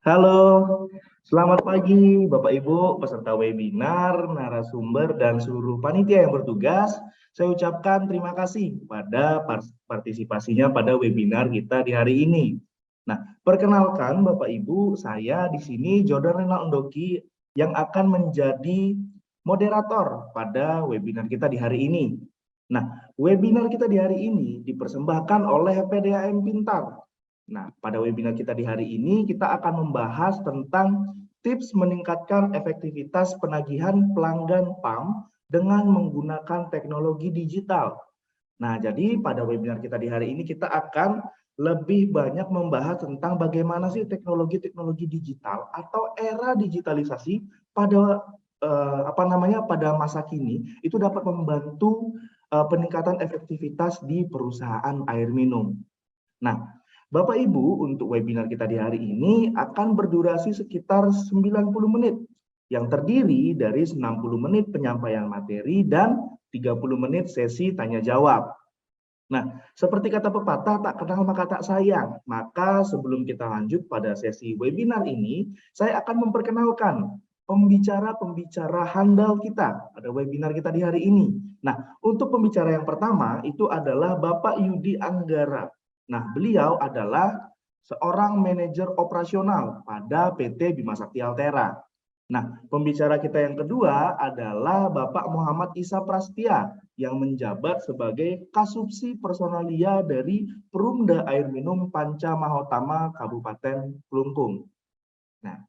Halo, selamat pagi Bapak Ibu, peserta webinar, narasumber, dan seluruh panitia yang bertugas. Saya ucapkan terima kasih pada partisipasinya pada webinar kita di hari ini. Nah, perkenalkan Bapak Ibu, saya di sini Jordan Renal Undoki yang akan menjadi moderator pada webinar kita di hari ini. Nah, webinar kita di hari ini dipersembahkan oleh PDAM Pintar. Nah, pada webinar kita di hari ini, kita akan membahas tentang tips meningkatkan efektivitas penagihan pelanggan PAM dengan menggunakan teknologi digital. Nah, jadi pada webinar kita di hari ini, kita akan lebih banyak membahas tentang bagaimana sih teknologi-teknologi digital atau era digitalisasi pada pada masa kini itu dapat membantu peningkatan efektivitas di perusahaan air minum. Nah, Bapak Ibu, untuk webinar kita di hari ini akan berdurasi sekitar 90 menit yang terdiri dari 60 menit penyampaian materi dan 30 menit sesi tanya jawab. Nah, seperti kata pepatah, tak kenal maka tak sayang. Maka sebelum kita lanjut pada sesi webinar ini, saya akan memperkenalkan pembicara-pembicara handal kita pada webinar kita di hari ini. Nah, untuk pembicara yang pertama itu adalah Bapak Yudi Anggara. Nah, beliau adalah seorang manajer operasional pada PT Bima Sakti Altera. Nah, pembicara kita yang kedua adalah Bapak Muhammad Isa Prastia yang menjabat sebagai Kasubsi Personalia dari Perumda Air Minum Panca Mahotama Kabupaten Klungkung. Nah,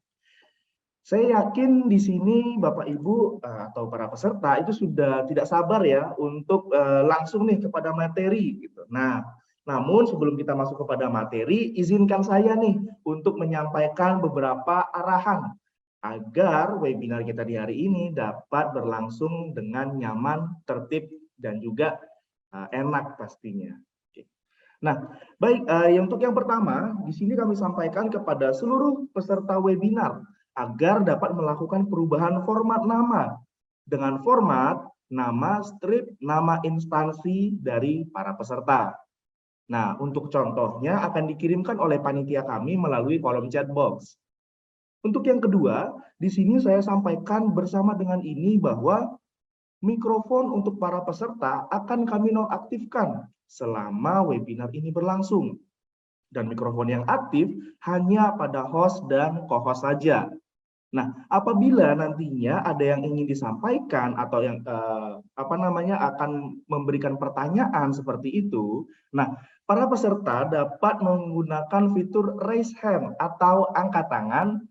saya yakin di sini Bapak Ibu atau para peserta itu sudah tidak sabar ya untuk langsung nih kepada materi gitu. Nah, namun sebelum kita masuk kepada materi, izinkan saya nih untuk menyampaikan beberapa arahan agar webinar kita di hari ini dapat berlangsung dengan nyaman, tertib, dan juga enak pastinya. Oke. Nah, baik, untuk yang pertama, di sini kami sampaikan kepada seluruh peserta webinar agar dapat melakukan perubahan format nama dengan format nama strip, nama instansi dari para peserta. Nah, untuk contohnya akan dikirimkan oleh panitia kami melalui kolom chat box. Untuk yang kedua, di sini saya sampaikan bersama dengan ini bahwa mikrofon untuk para peserta akan kami nonaktifkan selama webinar ini berlangsung. Dan mikrofon yang aktif hanya pada host dan co-host saja. Nah, apabila nantinya ada yang ingin disampaikan atau yang akan memberikan pertanyaan seperti itu, nah, para peserta dapat menggunakan fitur raise hand atau angkat tangan.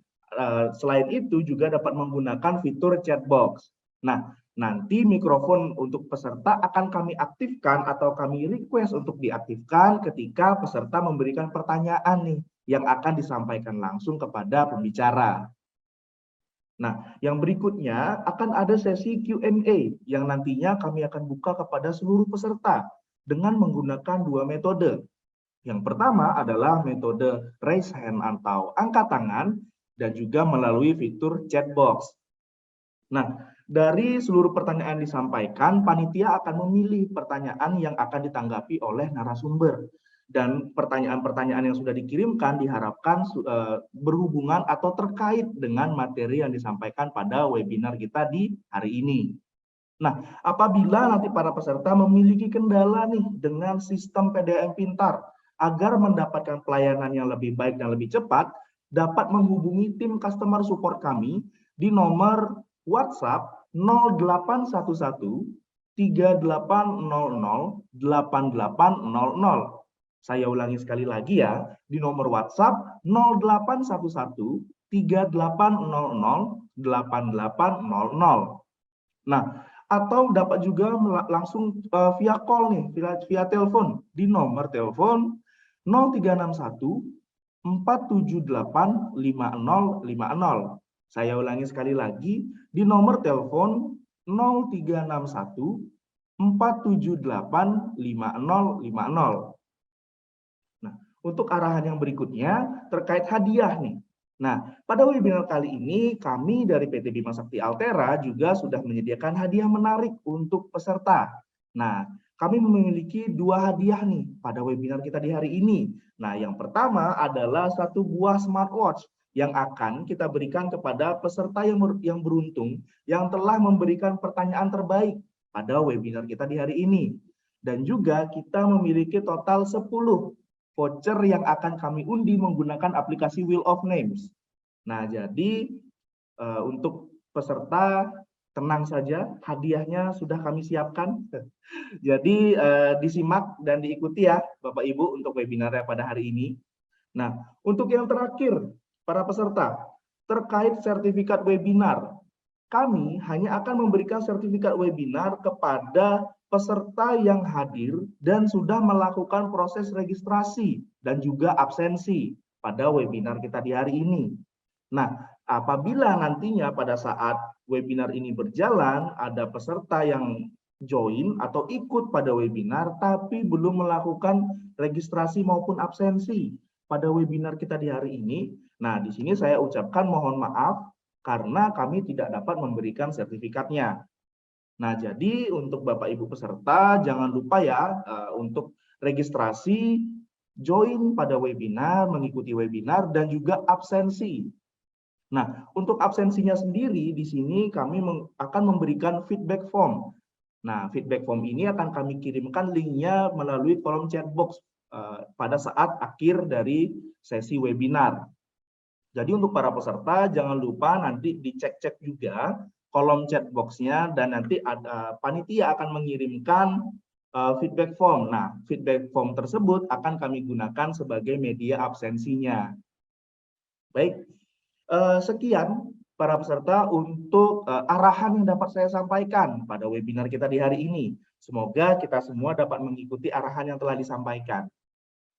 Selain itu juga dapat menggunakan fitur chat box. Nah, nanti mikrofon untuk peserta akan kami aktifkan atau kami request untuk diaktifkan ketika peserta memberikan pertanyaan nih yang akan disampaikan langsung kepada pembicara. Nah, yang berikutnya akan ada sesi Q&A yang nantinya kami akan buka kepada seluruh peserta dengan menggunakan dua metode. Yang pertama adalah metode raise hand atau angkat tangan dan juga melalui fitur chat box. Nah, dari seluruh pertanyaan disampaikan, panitia akan memilih pertanyaan yang akan ditanggapi oleh narasumber. Dan pertanyaan-pertanyaan yang sudah dikirimkan diharapkan berhubungan atau terkait dengan materi yang disampaikan pada webinar kita di hari ini. Nah, apabila nanti para peserta memiliki kendala nih dengan sistem PDAM Pintar agar mendapatkan pelayanan yang lebih baik dan lebih cepat, dapat menghubungi tim customer support kami di nomor WhatsApp 0811 3800 8800. Saya ulangi sekali lagi ya, di nomor WhatsApp 0811 3800 8800. Nah, atau dapat juga langsung via call nih, via telepon di nomor telepon 0361 478 5050. Saya ulangi sekali lagi di nomor telepon 0361 478 5050. Nah, untuk arahan yang berikutnya terkait hadiah nih. Nah, pada webinar kali ini kami dari PT Bima Sakti Altera juga sudah menyediakan hadiah menarik untuk peserta. Nah, kami memiliki dua hadiah nih pada webinar kita di hari ini. Nah, yang pertama adalah satu buah smartwatch yang akan kita berikan kepada peserta yang beruntung yang telah memberikan pertanyaan terbaik pada webinar kita di hari ini. Dan juga kita memiliki total 10 voucher yang akan kami undi menggunakan aplikasi Wheel of Names. Nah, jadi untuk peserta tenang saja, hadiahnya sudah kami siapkan. Jadi disimak dan diikuti ya Bapak Ibu untuk webinarnya pada hari ini. Nah, untuk yang terakhir, para peserta, terkait sertifikat webinar, kami hanya akan memberikan sertifikat webinar kepada peserta yang hadir dan sudah melakukan proses registrasi dan juga absensi pada webinar kita di hari ini. Nah, apabila nantinya pada saat webinar ini berjalan, ada peserta yang join atau ikut pada webinar, tapi belum melakukan registrasi maupun absensi pada webinar kita di hari ini. Nah, di sini saya ucapkan mohon maaf karena kami tidak dapat memberikan sertifikatnya. Nah, jadi untuk Bapak Ibu peserta, jangan lupa ya untuk registrasi, join pada webinar, mengikuti webinar, dan juga absensi. Nah, untuk absensinya sendiri, di sini kami akan memberikan feedback form. Nah, feedback form ini akan kami kirimkan linknya melalui kolom chat box pada saat akhir dari sesi webinar. Jadi untuk para peserta, jangan lupa nanti dicek-cek juga kolom chat box-nya dan nanti ada panitia akan mengirimkan feedback form. Nah, feedback form tersebut akan kami gunakan sebagai media absensinya. Baik, sekian para peserta untuk arahan yang dapat saya sampaikan pada webinar kita di hari ini. Semoga kita semua dapat mengikuti arahan yang telah disampaikan.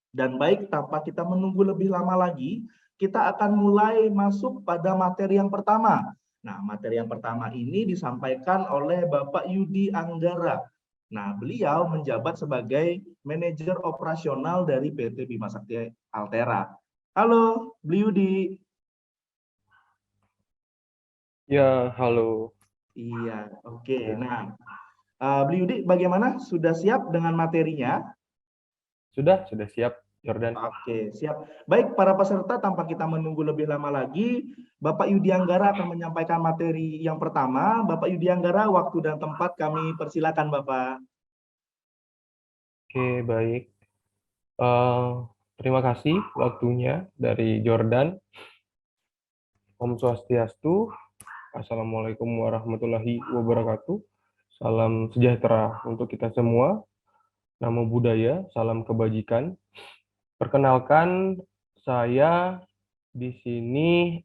Dan baik, tanpa kita menunggu lebih lama lagi, kita akan mulai masuk pada materi yang pertama. Nah, materi yang pertama ini disampaikan oleh Bapak Yudi Anggara. Nah, beliau menjabat sebagai manajer operasional dari PT Bima Sakti Altera. Halo, Bu Yudi. Ya, halo. Iya, oke. Ya. Nah, Bu Yudi, bagaimana? Sudah siap dengan materinya? Sudah siap, Jordan. Oke, siap. Baik, para peserta, tanpa kita menunggu lebih lama lagi, Bapak Yudi Anggara akan menyampaikan materi yang pertama. Bapak Yudi Anggara, waktu dan tempat kami persilakan, Bapak. Oke, baik. Terima kasih waktunya dari Jordan. Om Swastiastu. Assalamualaikum warahmatullahi wabarakatuh. Salam sejahtera untuk kita semua. Namo Buddhaya, salam kebajikan. Perkenalkan, saya di sini,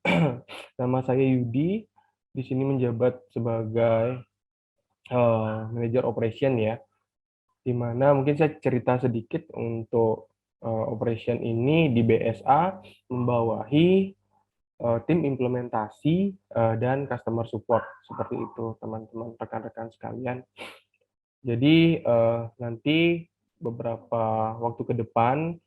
nama saya Yudi. Di sini menjabat sebagai manajer operation ya. Di mana mungkin saya cerita sedikit untuk operation ini di BSA membawahi tim implementasi dan customer support seperti itu teman-teman rekan-rekan sekalian. Jadi nanti beberapa waktu ke depan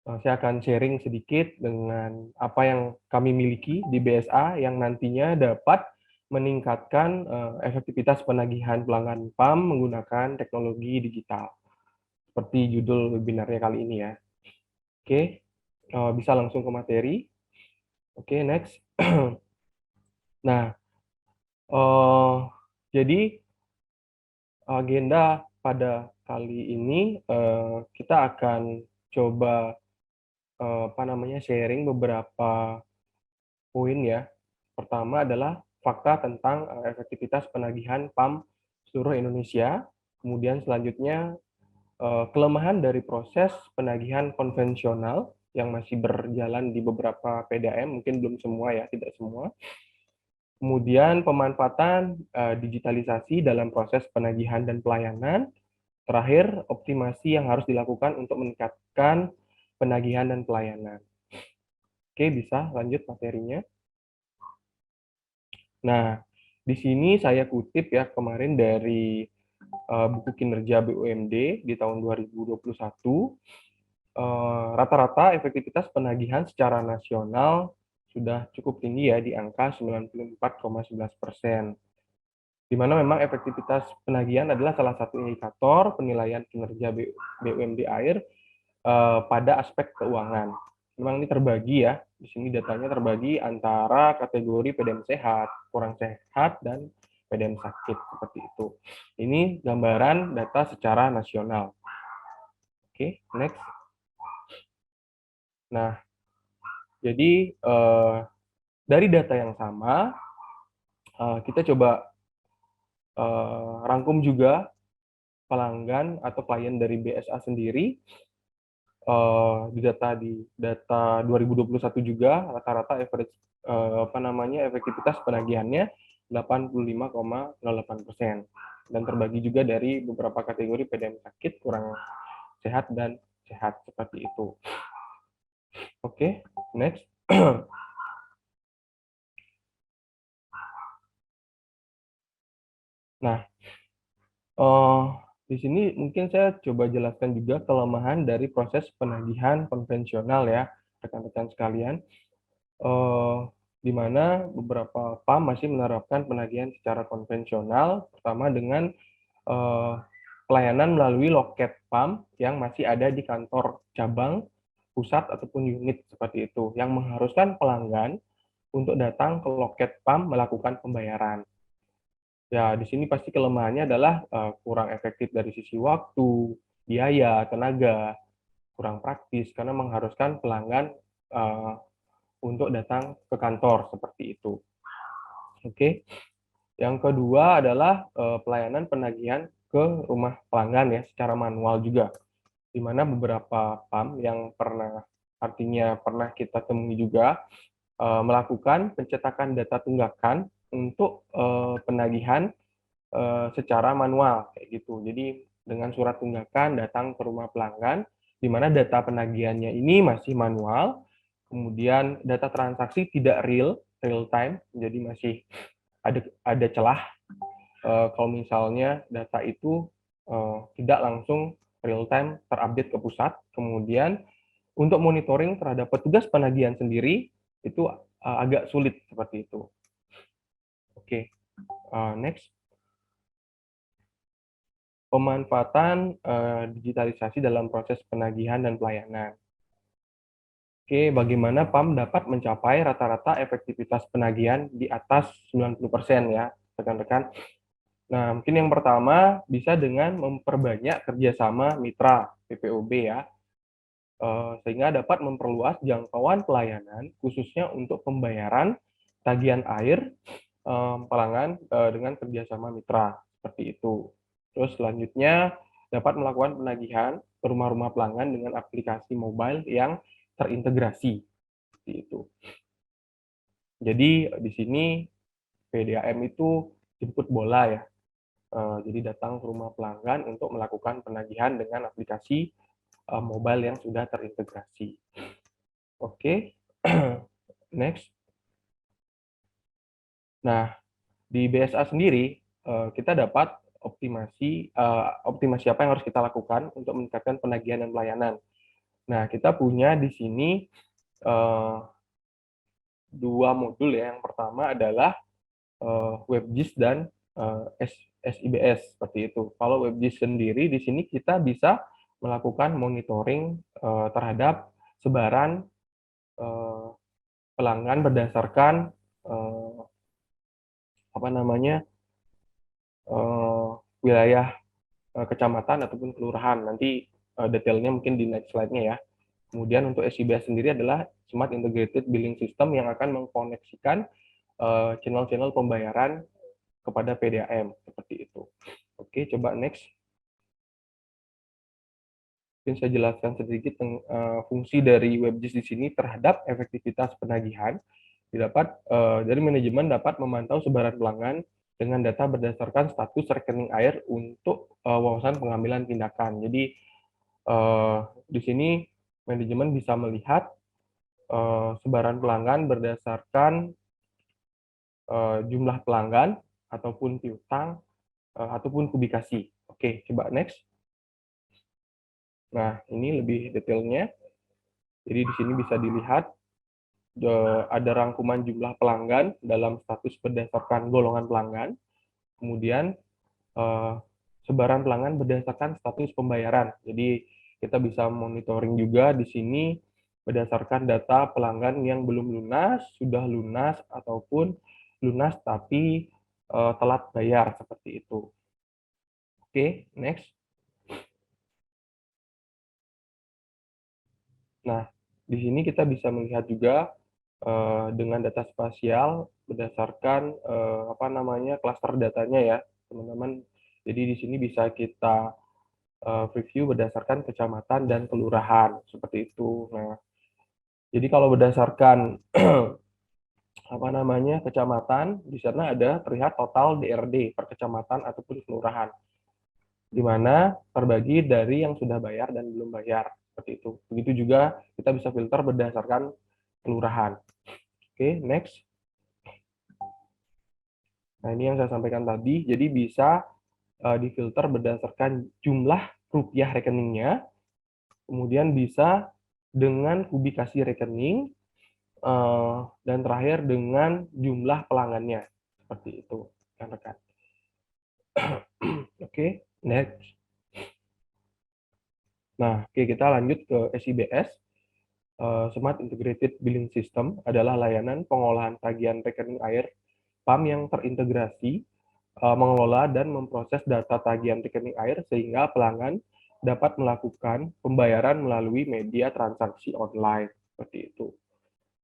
saya akan sharing sedikit dengan apa yang kami miliki di BSA yang nantinya dapat meningkatkan efektivitas penagihan pelanggan PAM menggunakan teknologi digital. Seperti judul webinarnya kali ini ya. Oke, bisa langsung ke materi. Oke, next. Nah, jadi agenda pada kali ini kita akan coba sharing beberapa poin ya. Pertama adalah fakta tentang efektivitas penagihan PAM seluruh Indonesia. Kemudian selanjutnya kelemahan dari proses penagihan konvensional yang masih berjalan di beberapa PDAM, mungkin belum semua ya, tidak semua. Kemudian pemanfaatan digitalisasi dalam proses penagihan dan pelayanan. Terakhir, optimasi yang harus dilakukan untuk meningkatkan penagihan dan pelayanan. Oke, bisa lanjut materinya. Nah, di sini saya kutip ya kemarin dari buku kinerja BUMD di tahun 2021. Rata-rata efektivitas penagihan secara nasional sudah cukup tinggi ya di angka 94,11%. Di mana memang efektivitas penagihan adalah salah satu indikator penilaian kinerja BUMD Air pada aspek keuangan. Memang ini terbagi ya Di sini datanya terbagi antara kategori PDM sehat, kurang sehat, dan PDM sakit, seperti itu. Ini gambaran data secara nasional. Oke, next. Nah, jadi dari data yang sama, kita coba rangkum juga pelanggan atau klien dari BSA sendiri. Di data 2021 juga rata-rata average efektivitas penagihannya 85,08%, dan terbagi juga dari beberapa kategori PDM sakit, kurang sehat, dan sehat, seperti itu. Oke, next. Nah, di sini mungkin saya coba jelaskan juga kelemahan dari proses penagihan konvensional ya, rekan-rekan sekalian. Di mana beberapa PAM masih menerapkan penagihan secara konvensional, pertama dengan pelayanan melalui loket PAM yang masih ada di kantor cabang, pusat, ataupun unit, seperti itu, yang mengharuskan pelanggan untuk datang ke loket PAM melakukan pembayaran. Ya, di sini pasti kelemahannya adalah kurang efektif dari sisi waktu, biaya, tenaga, kurang praktis, karena mengharuskan pelanggan untuk datang ke kantor, seperti itu. Oke. Yang kedua adalah pelayanan penagihan ke rumah pelanggan ya, secara manual juga, di mana beberapa PAM yang pernah kita temui juga melakukan pencetakan data tunggakan untuk penagihan secara manual, kayak gitu. Jadi dengan surat tunggakan datang ke rumah pelanggan, di mana data penagihannya ini masih manual, kemudian data transaksi tidak real time, jadi masih ada celah kalau misalnya data itu tidak langsung real time terupdate ke pusat. Kemudian untuk monitoring terhadap petugas penagihan sendiri itu agak sulit, seperti itu. Oke, next. Pemanfaatan digitalisasi dalam proses penagihan dan pelayanan. Oke, bagaimana PAM dapat mencapai rata-rata efektivitas penagihan di atas 90% ya, rekan-rekan. Nah, mungkin yang pertama bisa dengan memperbanyak kerjasama mitra PPOB ya, sehingga dapat memperluas jangkauan pelayanan, khususnya untuk pembayaran tagihan air pelanggan dengan kerjasama mitra, seperti itu. Terus selanjutnya dapat melakukan penagihan ke rumah-rumah pelanggan dengan aplikasi mobile yang terintegrasi, seperti itu. Jadi di sini PDAM itu jemput bola ya. Jadi datang ke rumah pelanggan untuk melakukan penagihan dengan aplikasi mobile yang sudah terintegrasi. Oke, next. Nah, di BSA sendiri kita dapat optimasi apa yang harus kita lakukan untuk meningkatkan penagihan dan pelayanan. Nah, kita punya di sini dua modul ya. Yang pertama adalah WebGIS dan SIBS, seperti itu. Kalau WebGIS sendiri di sini kita bisa melakukan monitoring terhadap sebaran pelanggan berdasarkan wilayah kecamatan ataupun kelurahan. Nanti detailnya mungkin di next slide-nya ya. Kemudian untuk SIBS sendiri adalah Smart Integrated Billing System yang akan mengkoneksikan channel-channel pembayaran kepada PDAM, seperti itu. Oke, coba next. Mungkin saya jelaskan sedikit fungsi dari WebGIS di sini terhadap efektivitas penagihan. Dari manajemen dapat memantau sebaran pelanggan dengan data berdasarkan status rekening air untuk wawasan pengambilan tindakan. Jadi di sini manajemen bisa melihat sebaran pelanggan berdasarkan jumlah pelanggan ataupun piutang ataupun kubikasi. Oke, coba next. Nah, ini lebih detailnya. Jadi di sini bisa dilihat ada rangkuman jumlah pelanggan dalam status berdasarkan golongan pelanggan. Kemudian sebaran pelanggan berdasarkan status pembayaran. Jadi kita bisa monitoring juga di sini berdasarkan data pelanggan yang belum lunas, sudah lunas, ataupun lunas tapi telat bayar seperti itu. Oke, next. Nah, di sini kita bisa melihat juga dengan data spasial berdasarkan apa namanya klaster datanya ya, teman-teman. Jadi di sini bisa kita review berdasarkan kecamatan dan kelurahan seperti itu. Nah, jadi kalau berdasarkan apa namanya kecamatan, di sana ada terlihat total DRD per kecamatan ataupun kelurahan, di mana terbagi dari yang sudah bayar dan belum bayar seperti itu. Begitu juga kita bisa filter berdasarkan kelurahan. Oke, next. Nah, ini yang saya sampaikan tadi. Jadi bisa difilter berdasarkan jumlah rupiah rekeningnya, kemudian bisa dengan kubikasi rekening, dan terakhir dengan jumlah pelanggannya. Seperti itu, rekan-rekan. Oke, next. Nah, oke, kita lanjut ke SIBS. Smart Integrated Billing System adalah layanan pengolahan tagihan rekening air PAM yang terintegrasi mengelola dan memproses data tagihan rekening air sehingga pelanggan dapat melakukan pembayaran melalui media transaksi online seperti itu.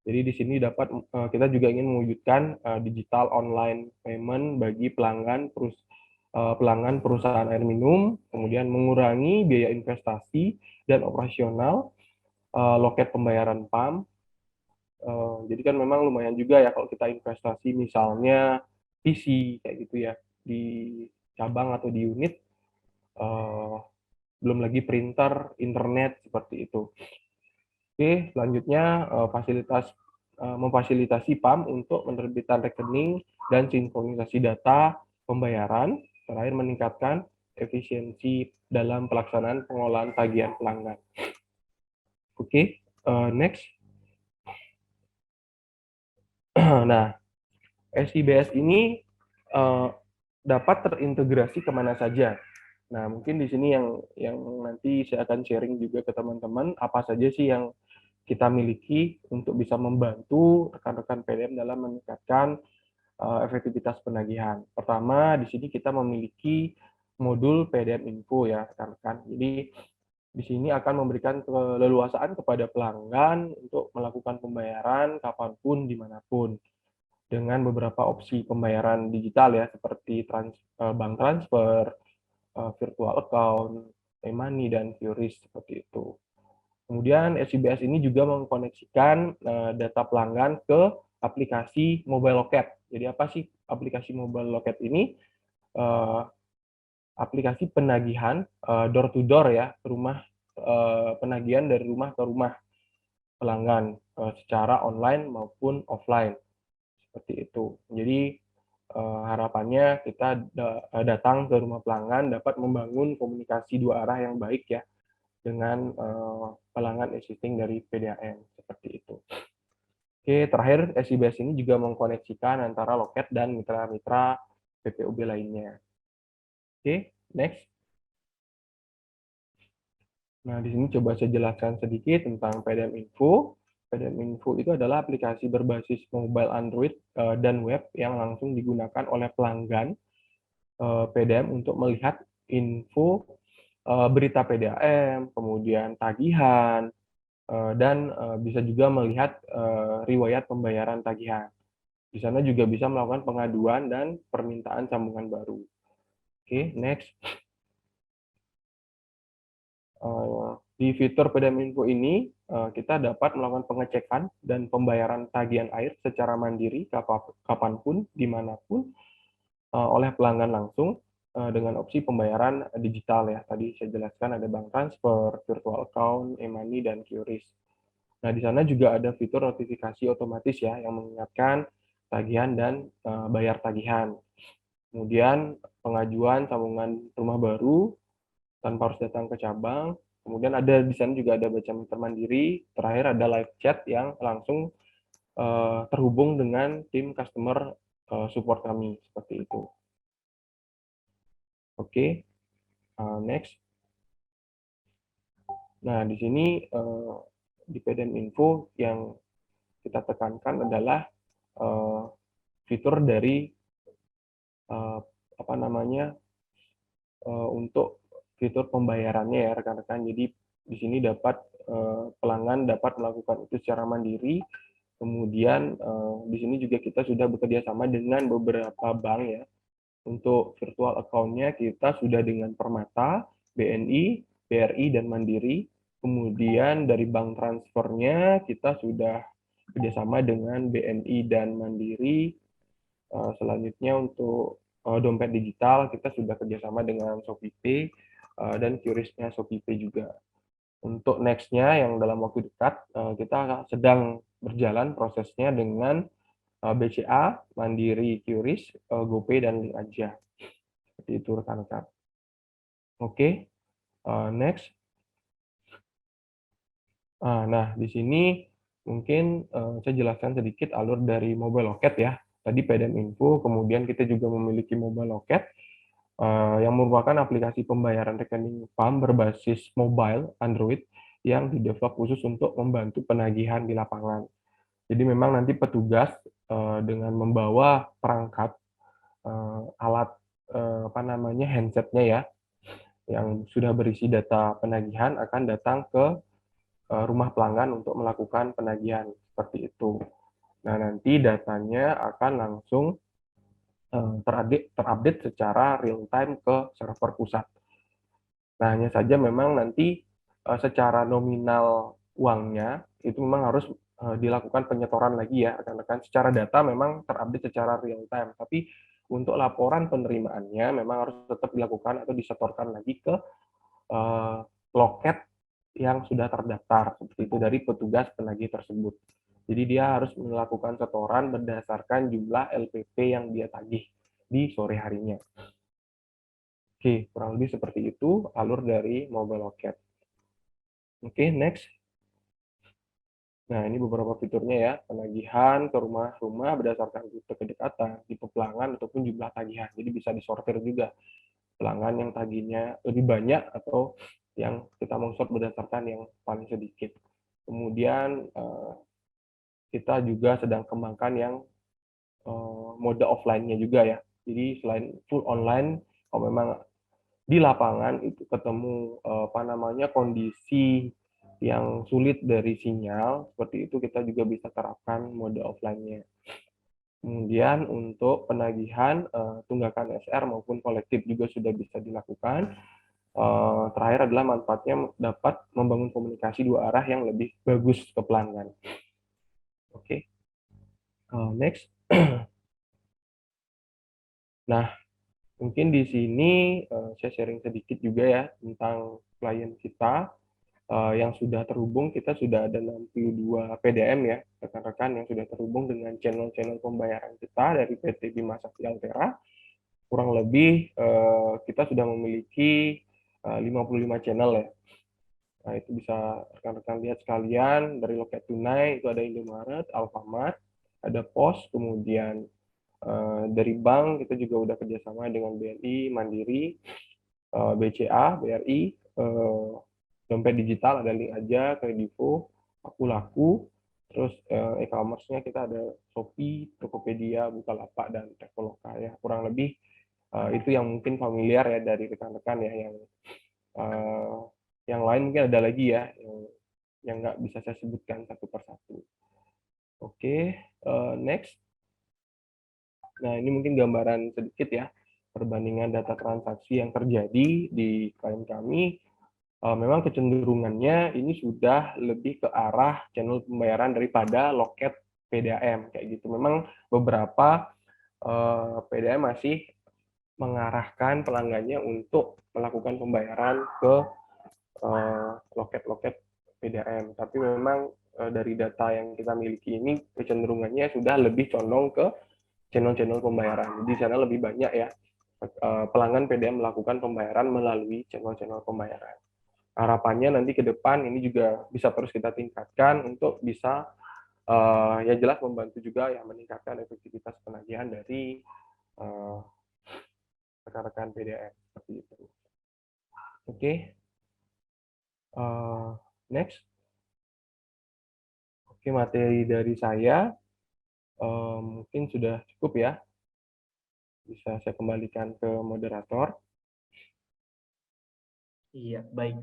Jadi di sini dapat kita juga ingin mewujudkan digital online payment bagi pelanggan perusahaan air minum, kemudian mengurangi biaya investasi dan operasional loket pembayaran PAM. Jadi kan memang lumayan juga ya kalau kita investasi misalnya PC kayak gitu ya di cabang atau di unit, belum lagi printer, internet seperti itu. Oke, selanjutnya memfasilitasi PAM untuk penerbitan rekening dan sinkronisasi data pembayaran, terakhir meningkatkan efisiensi dalam pelaksanaan pengolahan tagihan pelanggan. Oke, next. Nah, SIBS ini dapat terintegrasi kemana saja. Nah, mungkin di sini yang nanti saya akan sharing juga ke teman-teman apa saja sih yang kita miliki untuk bisa membantu rekan-rekan PDM dalam meningkatkan efektivitas penagihan. Pertama, di sini kita memiliki modul PDM Info ya, rekan-rekan. Jadi di sini akan memberikan keleluasaan kepada pelanggan untuk melakukan pembayaran kapanpun, dimanapun dengan beberapa opsi pembayaran digital ya seperti bank transfer, virtual account, e-money dan QRIS seperti itu. Kemudian SIBS ini juga mengkoneksikan data pelanggan ke aplikasi mobile loket. Jadi apa sih aplikasi mobile loket ini? Aplikasi penagihan door to door ya, penagihan dari rumah ke rumah pelanggan secara online maupun offline. Seperti itu. Jadi harapannya kita datang ke rumah pelanggan dapat membangun komunikasi dua arah yang baik ya dengan pelanggan existing dari PDAM seperti itu. Oke, terakhir SIBS ini juga mengkoneksikan antara loket dan mitra-mitra PPOB lainnya. Oke, next. Nah, di sini coba saya jelaskan sedikit tentang PDM Info. PDM Info itu adalah aplikasi berbasis mobile Android dan web yang langsung digunakan oleh pelanggan PDM untuk melihat info berita PDAM, kemudian tagihan, dan bisa juga melihat riwayat pembayaran tagihan. Di sana juga bisa melakukan pengaduan dan permintaan sambungan baru. Oke, next. Di fitur PDM Info ini, kita dapat melakukan pengecekan dan pembayaran tagihan air secara mandiri kapanpun, dimanapun, oleh pelanggan langsung dengan opsi pembayaran digital ya. Tadi saya jelaskan ada bank transfer, virtual account, e-money, dan QRIS. Nah, di sana juga ada fitur notifikasi otomatis ya yang mengingatkan tagihan dan bayar tagihan. Kemudian pengajuan sambungan rumah baru tanpa harus datang ke cabang. Kemudian ada di sana juga ada baca meter mandiri. Terakhir ada live chat yang langsung terhubung dengan tim customer support kami seperti itu. Oke, next. Nah, di sini di PDM Info yang kita tekankan adalah fitur dari apa namanya untuk fitur pembayarannya ya rekan-rekan. Jadi di sini dapat pelanggan dapat melakukan itu secara mandiri. Kemudian di sini juga kita sudah bekerja sama dengan beberapa bank ya. Untuk virtual account-nya kita sudah dengan Permata, BNI, BRI, dan Mandiri. Kemudian dari bank transfernya kita sudah kerjasama dengan BNI dan Mandiri. Selanjutnya untuk dompet digital kita sudah kerjasama dengan ShopeePay dan QRIS-nya ShopeePay juga. Untuk next-nya yang dalam waktu dekat kita sedang berjalan prosesnya dengan BCA, Mandiri, QRIS, GoPay, dan Link Aja. Seperti itu rekan-rekan. Oke, next. Nah, di sini mungkin saya jelaskan sedikit alur dari Mobile Loket ya. Tadi PDM Info, kemudian kita juga memiliki Mobile Loket yang merupakan aplikasi pembayaran rekening PAM berbasis mobile Android yang didevelop khusus untuk membantu penagihan di lapangan. Jadi memang nanti petugas dengan membawa perangkat alat apa namanya handsetnya ya, yang sudah berisi data penagihan akan datang ke rumah pelanggan untuk melakukan penagihan seperti itu. Nah nanti datanya akan langsung terupdate secara real time ke server pusat. Nah hanya saja memang nanti secara nominal uangnya itu memang harus dilakukan penyetoran lagi ya rekan-rekan. Secara data memang terupdate secara real time, tapi untuk laporan penerimaannya memang harus tetap dilakukan atau disetorkan lagi ke loket yang sudah terdaftar seperti itu dari petugas penagih tersebut. Jadi dia harus melakukan setoran berdasarkan jumlah LPP yang dia tagih di sore harinya. Oke, kurang lebih seperti itu alur dari Mobile Loket. Oke, next. Nah, ini beberapa fiturnya ya, penagihan ke rumah-rumah berdasarkan rute kedekatan, tipe pelanggan, ataupun jumlah tagihan. Jadi bisa disortir juga pelanggan yang tagihnya lebih banyak atau yang kita mau sort berdasarkan yang paling sedikit. Kemudian kita juga sedang kembangkan yang mode offline-nya juga ya. Jadi selain full online, kalau memang di lapangan itu ketemu apa namanya kondisi yang sulit dari sinyal, seperti itu kita juga bisa terapkan mode offline-nya. Kemudian untuk penagihan tunggakan SR maupun kolektif juga sudah bisa dilakukan. Terakhir adalah manfaatnya dapat membangun komunikasi dua arah yang lebih bagus ke pelanggan. Oke, next. Nah, mungkin di sini saya sharing sedikit juga ya tentang klien kita yang sudah terhubung. Kita sudah ada 62 PDM ya, rekan-rekan yang sudah terhubung dengan channel-channel pembayaran kita dari PT Bima Sakti Altera. Kurang lebih kita sudah memiliki 55 channel ya. Nah, itu bisa rekan-rekan lihat sekalian dari loket tunai itu ada Indomaret, Alfamart, ada POS, kemudian dari bank kita juga udah kerjasama dengan BNI, Mandiri, BCA, BRI, dompet digital ada Link Aja, Kredivo, Laku, terus e-commerce-nya kita ada Shopee, Tokopedia, Bukalapak, dan Traveloka ya. Kurang lebih itu yang mungkin familiar ya dari rekan-rekan ya, yang lain mungkin ada lagi ya yang nggak bisa saya sebutkan satu persatu. Oke, next. Nah ini mungkin gambaran sedikit ya perbandingan data transaksi yang terjadi di klien kami. Memang kecenderungannya ini sudah lebih ke arah channel pembayaran daripada loket PDAM kayak gitu. Memang beberapa PDAM masih mengarahkan pelanggannya untuk melakukan pembayaran ke loket-loket PDAM. Tapi memang dari data yang kita miliki ini kecenderungannya sudah lebih condong ke channel-channel pembayaran. Di sana lebih banyak ya pelanggan PDAM melakukan pembayaran melalui channel-channel pembayaran. Harapannya nanti ke depan ini juga bisa terus kita tingkatkan untuk bisa ya jelas membantu juga yang meningkatkan efektivitas penagihan dari rekan-rekan PDAM seperti itu. Oke, next. Oke, materi dari saya mungkin sudah cukup ya. Bisa saya kembalikan ke moderator. Iya, baik.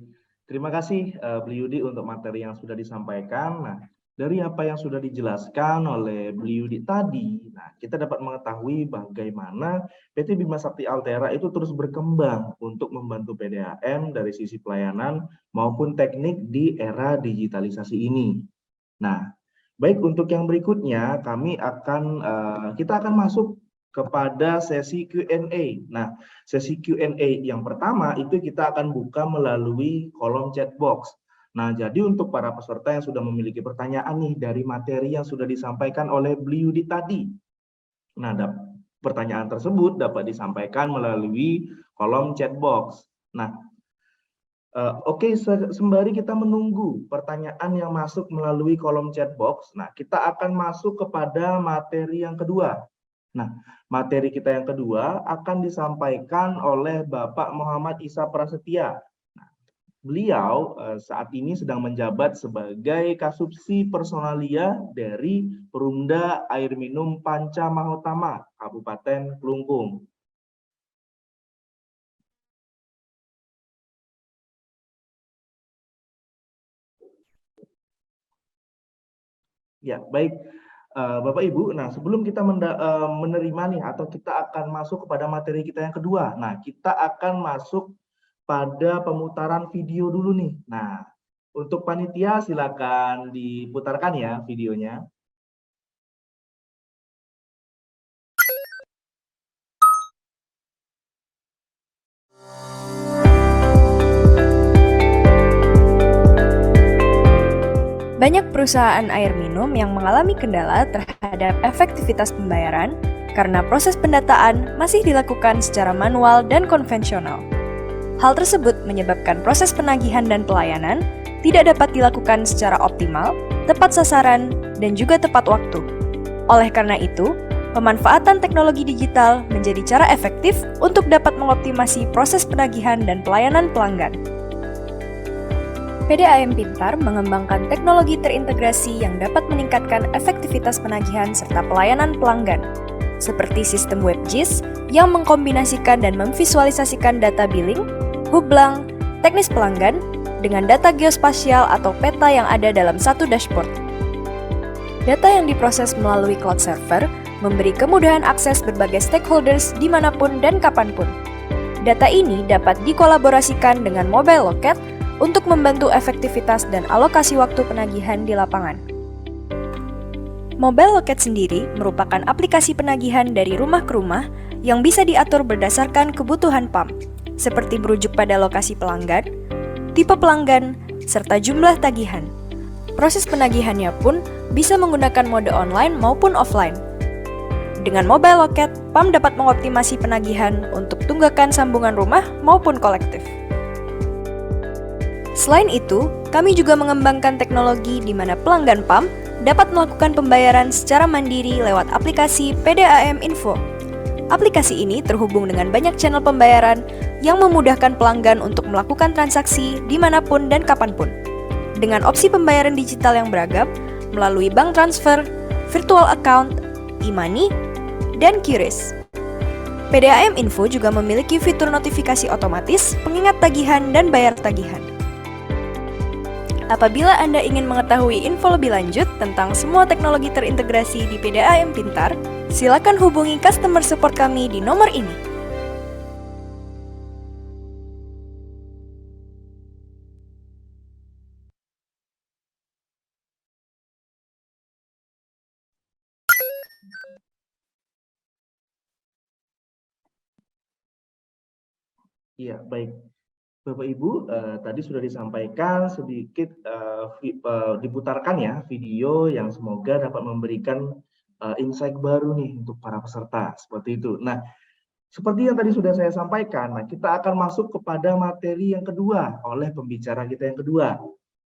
Terima kasih Beli Yudi untuk materi yang sudah disampaikan. Nah, dari apa yang sudah dijelaskan oleh Beli Yudi tadi, nah kita dapat mengetahui bagaimana PT Bima Sakti Altera itu terus berkembang untuk membantu PDAM dari sisi pelayanan maupun teknik di era digitalisasi ini. Nah, baik untuk yang berikutnya kita akan masuk kepada sesi Q&A. Nah, sesi Q&A yang pertama itu kita akan buka melalui kolom chat box. Nah, jadi untuk para peserta yang sudah memiliki pertanyaan nih dari materi yang sudah disampaikan oleh Bli Yudi tadi. Nah, pertanyaan tersebut dapat disampaikan melalui kolom chat box. Nah, Oke, sembari kita menunggu pertanyaan yang masuk melalui kolom chat box, nah kita akan masuk kepada materi yang kedua. Nah, materi kita yang kedua akan disampaikan oleh Bapak Muhammad Isa Prasetya. Nah, beliau saat ini sedang menjabat sebagai Kasubsi Personalia dari Perumda Air Minum Panca Mahotama, Kabupaten Klungkung. Ya, baik. Bapak Ibu, nah sebelum kita menerima nih atau kita akan masuk kepada materi kita yang kedua. Nah, kita akan masuk pada pemutaran video dulu nih. Nah, untuk panitia silakan diputarkan ya videonya. Banyak perusahaan air minum yang mengalami kendala terhadap efektivitas pembayaran karena proses pendataan masih dilakukan secara manual dan konvensional. Hal tersebut menyebabkan proses penagihan dan pelayanan tidak dapat dilakukan secara optimal, tepat sasaran, dan juga tepat waktu. Oleh karena itu, pemanfaatan teknologi digital menjadi cara efektif untuk dapat mengoptimasi proses penagihan dan pelayanan pelanggan. PDAM Pintar mengembangkan teknologi terintegrasi yang dapat meningkatkan efektivitas penagihan serta pelayanan pelanggan, seperti sistem WebGIS yang mengkombinasikan dan memvisualisasikan data billing, hublang, teknis pelanggan, dengan data geospasial atau peta yang ada dalam satu dashboard. Data yang diproses melalui cloud server memberi kemudahan akses berbagai stakeholders dimanapun dan kapanpun. Data ini dapat dikolaborasikan dengan mobile loket untuk membantu efektivitas dan alokasi waktu penagihan di lapangan. Mobile Loket sendiri merupakan aplikasi penagihan dari rumah ke rumah yang bisa diatur berdasarkan kebutuhan PAM, seperti merujuk pada lokasi pelanggan, tipe pelanggan, serta jumlah tagihan. Proses penagihannya pun bisa menggunakan mode online maupun offline. Dengan Mobile Loket, PAM dapat mengoptimasi penagihan untuk tunggakan sambungan rumah maupun kolektif. Selain itu, kami juga mengembangkan teknologi di mana pelanggan PAM dapat melakukan pembayaran secara mandiri lewat aplikasi PDAM Info. Aplikasi ini terhubung dengan banyak channel pembayaran yang memudahkan pelanggan untuk melakukan transaksi dimanapun dan kapanpun. Dengan opsi pembayaran digital yang beragam melalui bank transfer, virtual account, e-money, dan QRIS. PDAM Info juga memiliki fitur notifikasi otomatis, pengingat tagihan, dan bayar tagihan. Apabila Anda ingin mengetahui info lebih lanjut tentang semua teknologi terintegrasi di PDAM Pintar, silakan hubungi customer support kami di nomor ini. Iya, baik. Bapak Ibu, tadi sudah disampaikan sedikit diputarkan ya video yang semoga dapat memberikan insight baru nih untuk para peserta seperti itu. Nah, seperti yang tadi sudah saya sampaikan, nah kita akan masuk kepada materi yang kedua oleh pembicara kita yang kedua.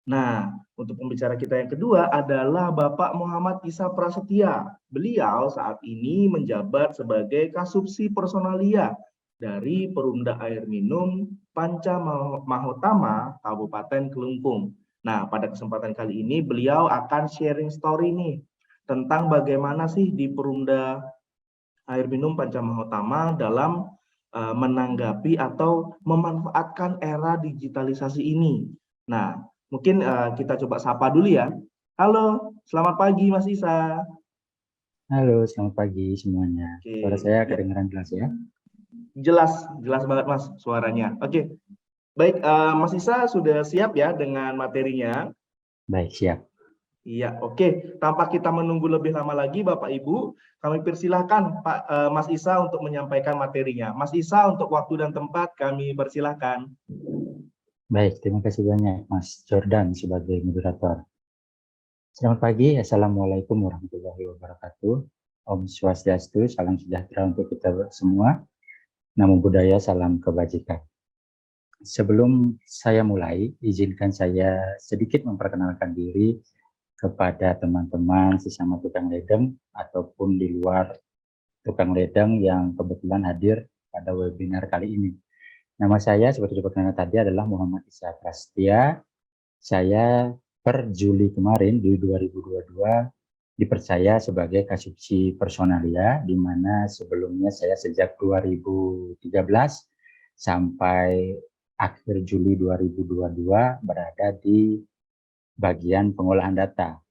Nah, untuk pembicara kita yang kedua adalah Bapak Muhammad Isa Prasetya. Beliau saat ini menjabat sebagai Kasubsi Personalia dari Perumda Air Minum Panca Mahotama, Kabupaten Kelungkung. Nah, pada kesempatan kali ini beliau akan sharing story nih tentang bagaimana sih di Perumda Air Minum Panca Mahotama dalam menanggapi atau memanfaatkan era digitalisasi ini. Nah, mungkin kita coba sapa dulu ya. Halo, selamat pagi Mas Isa. Halo, selamat pagi semuanya. Oke, Suara saya ya, kedengaran jelas ya? jelas banget Mas suaranya. Oke, baik Mas Isa sudah siap ya dengan materinya? Baik, siap. Iya, oke. Tanpa kita menunggu lebih lama lagi, Bapak Ibu, kami persilahkan Mas Isa untuk menyampaikan materinya. Mas Isa untuk waktu dan tempat kami persilahkan. Baik, terima kasih banyak Mas Jordan sebagai moderator. Selamat pagi, Assalamualaikum warahmatullahi wabarakatuh. Om Swastiastu, salam sejahtera untuk kita semua. Namo Buddhaya, salam kebajikan. Sebelum saya mulai, izinkan saya sedikit memperkenalkan diri kepada teman-teman sesama tukang ledeng ataupun di luar tukang ledeng yang kebetulan hadir pada webinar kali ini. Nama saya seperti diperkenalkan tadi adalah Muhammad Isa Prastia. Saya per Juli kemarin di 2022 dipercaya sebagai Kasubsi Personalia, di mana sebelumnya saya sejak 2013 sampai akhir Juli 2022 berada di bagian pengolahan data.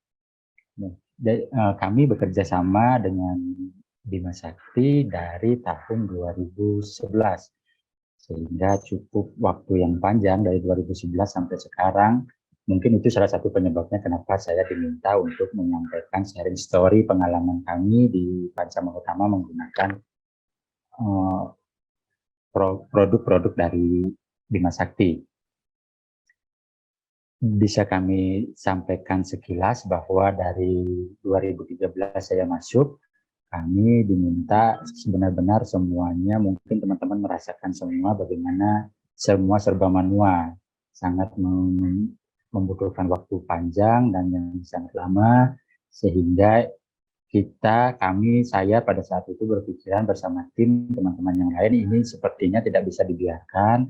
Kami bekerja sama dengan Bima Sakti dari tahun 2011. Sehingga cukup waktu yang panjang dari 2011 sampai sekarang. Mungkin itu salah satu penyebabnya kenapa saya diminta untuk menyampaikan sharing story pengalaman kami di Panca Mahotama menggunakan produk-produk dari Bima Sakti. Bisa kami sampaikan sekilas bahwa dari 2013 saya masuk, kami diminta benar-benar semuanya, mungkin teman-teman merasakan semua bagaimana semua serba manual, sangat membutuhkan waktu panjang dan yang sangat lama, sehingga saya pada saat itu berpikiran bersama tim teman-teman yang lain, ini sepertinya tidak bisa dibiarkan,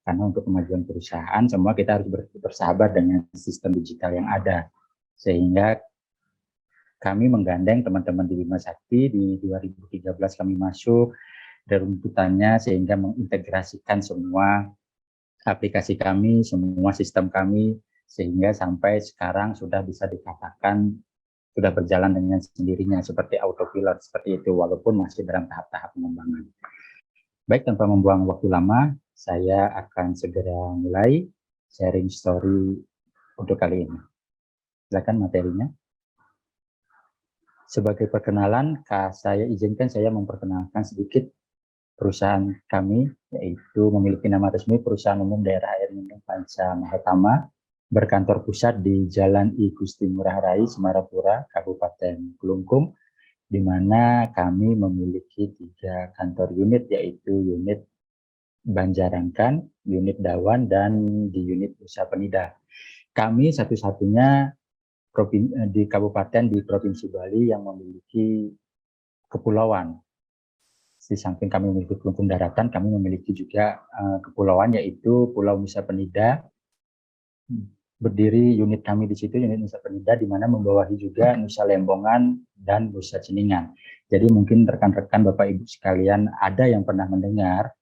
karena untuk kemajuan perusahaan semua kita harus bersahabat dengan sistem digital yang ada. Sehingga kami menggandeng teman-teman di Bima Sakti di 2013 kami masuk, dan runtutannya sehingga mengintegrasikan semua aplikasi kami, semua sistem kami, sehingga sampai sekarang sudah bisa dikatakan sudah berjalan dengan sendirinya seperti autopilot seperti itu, walaupun masih dalam tahap-tahap pengembangan. Baik, tanpa membuang waktu lama, saya akan segera mulai sharing story untuk kali ini. Silakan materinya. Sebagai perkenalan, saya izinkan saya memperkenalkan sedikit perusahaan kami, yaitu memiliki nama resmi Perusahaan Umum Daerah Air Minum Panca Mahotama, berkantor pusat di Jalan I Gusti Ngurah Rai, Semarapura, Kabupaten Kelungkung, di mana kami memiliki 3 kantor unit, yaitu unit Banjarangkan, unit Dawan, dan di unit Nusa Penida. Kami satu-satunya di kabupaten di Provinsi Bali yang memiliki kepulauan. Di samping kami memiliki Kelungkung daratan, kami memiliki juga kepulauan, yaitu Pulau Nusa Penida. Berdiri unit kami di situ, unit Nusa Penida, di mana membawahi juga Nusa Lembongan dan Nusa Ceningan. Jadi mungkin rekan-rekan Bapak Ibu sekalian ada yang pernah mendengar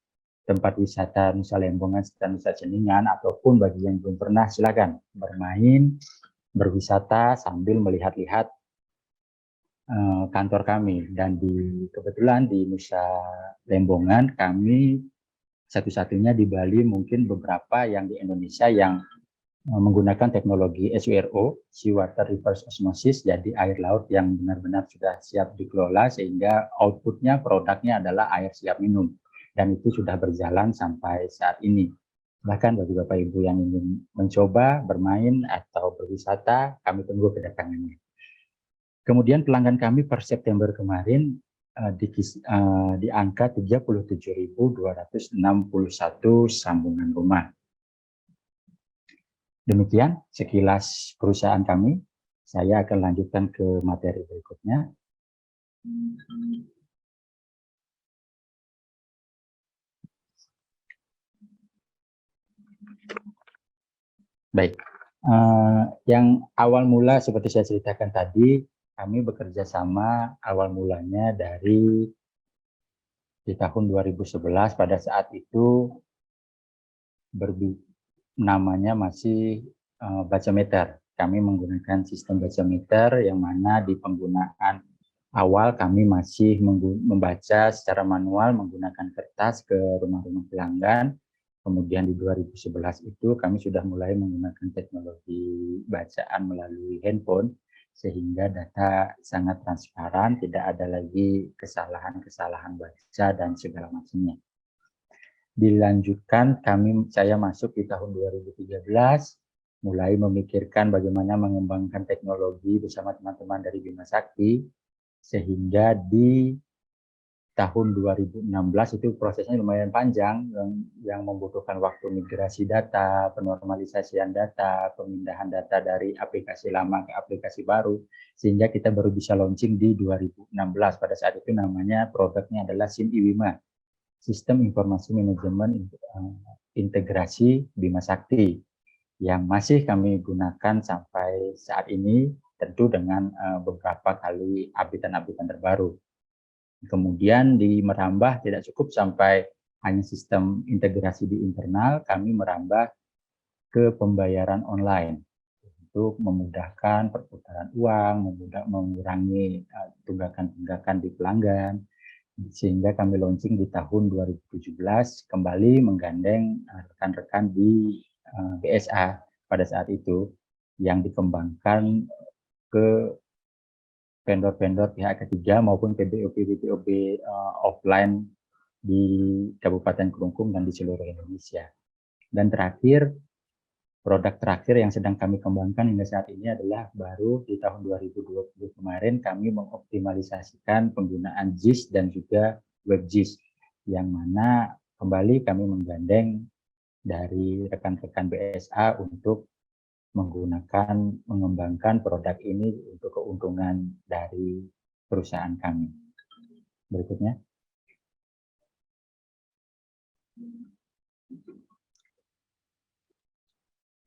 tempat wisata Nusa Lembongan dan Nusa Ceningan, ataupun bagi yang belum pernah, silakan bermain, berwisata sambil melihat-lihat kantor kami. Dan kebetulan di Nusa Lembongan kami satu-satunya di Bali, mungkin beberapa yang di Indonesia yang menggunakan teknologi SURO, Seawater Reverse Osmosis, jadi air laut yang benar-benar sudah siap dikelola, sehingga outputnya, produknya adalah air siap minum, dan itu sudah berjalan sampai saat ini. Bahkan bagi Bapak Ibu yang ingin mencoba bermain atau berwisata, kami tunggu kedatangannya. Kemudian pelanggan kami per September kemarin di angka 37.261 sambungan rumah. Demikian sekilas perusahaan kami. Saya akan lanjutkan ke materi berikutnya. Baik, Yang awal mula seperti saya ceritakan tadi, kami bekerja sama awal mulanya dari di tahun 2011. Pada saat itu namanya masih Bacameter. Kami menggunakan sistem Bacameter yang mana di penggunaan awal kami masih membaca secara manual menggunakan kertas ke rumah-rumah pelanggan. Kemudian di 2011 itu kami sudah mulai menggunakan teknologi bacaan melalui handphone sehingga data sangat transparan, tidak ada lagi kesalahan-kesalahan baca dan segala macamnya. Dilanjutkan saya masuk di tahun 2013, mulai memikirkan bagaimana mengembangkan teknologi bersama teman-teman dari Bima Sakti, sehingga di tahun 2016 itu prosesnya lumayan panjang, yang membutuhkan waktu migrasi data, penormalisasian data, pemindahan data dari aplikasi lama ke aplikasi baru, sehingga kita baru bisa launching di 2016. Pada saat itu namanya produknya adalah SIM IWIMA, Sistem Informasi Manajemen Integrasi Bima Sakti, yang masih kami gunakan sampai saat ini, tentu dengan beberapa kali update-update terbaru. Kemudian merambah tidak cukup sampai hanya sistem integrasi di internal, kami merambah ke pembayaran online untuk memudahkan perputaran uang, mengurangi tunggakan-tunggakan di pelanggan, sehingga kami launching di tahun 2017 kembali menggandeng rekan-rekan di BSA pada saat itu yang dikembangkan ke vendor-vendor pihak ketiga maupun PBOB offline di Kabupaten Kelungkung dan di seluruh Indonesia. Dan terakhir, produk terakhir yang sedang kami kembangkan hingga saat ini adalah baru di tahun 2020 kemarin kami mengoptimalisasikan penggunaan JIS dan juga WebJIS, yang mana kembali kami menggandeng dari rekan-rekan BSA untuk mengembangkan produk ini untuk keuntungan dari perusahaan kami. Berikutnya.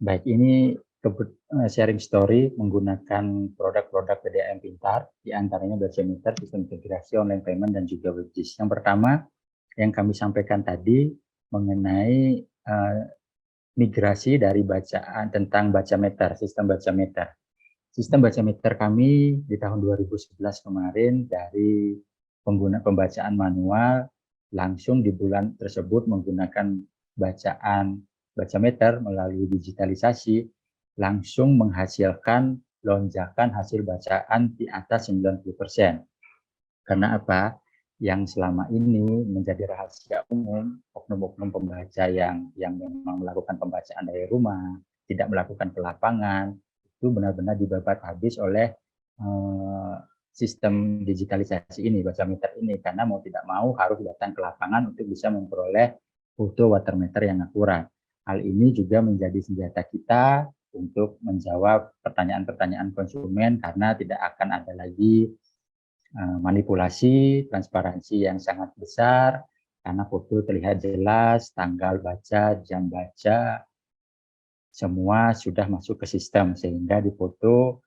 Baik, ini sharing story menggunakan produk-produk PDAM Pintar, diantaranya Bacameter, sistem integrasi online payment, dan juga WebJIS. Yang pertama, yang kami sampaikan tadi mengenai migrasi dari bacaan tentang Bacameter, sistem Bacameter. Sistem Bacameter kami di tahun 2011 kemarin dari pembacaan manual langsung di bulan tersebut menggunakan bacaan Bacameter melalui digitalisasi langsung menghasilkan lonjakan hasil bacaan di atas 90%. Karena apa? Yang selama ini menjadi rahasia umum, oknum-oknum pembaca yang memang melakukan pembacaan dari rumah, tidak melakukan ke lapangan, itu benar-benar dibabat habis oleh sistem digitalisasi ini, Bacameter ini, karena mau tidak mau harus datang ke lapangan untuk bisa memperoleh foto watermeter yang akurat. Hal ini juga menjadi senjata kita untuk menjawab pertanyaan-pertanyaan konsumen karena tidak akan ada lagi manipulasi, transparansi yang sangat besar, karena foto terlihat jelas, tanggal baca, jam baca, semua sudah masuk ke sistem, sehingga di foto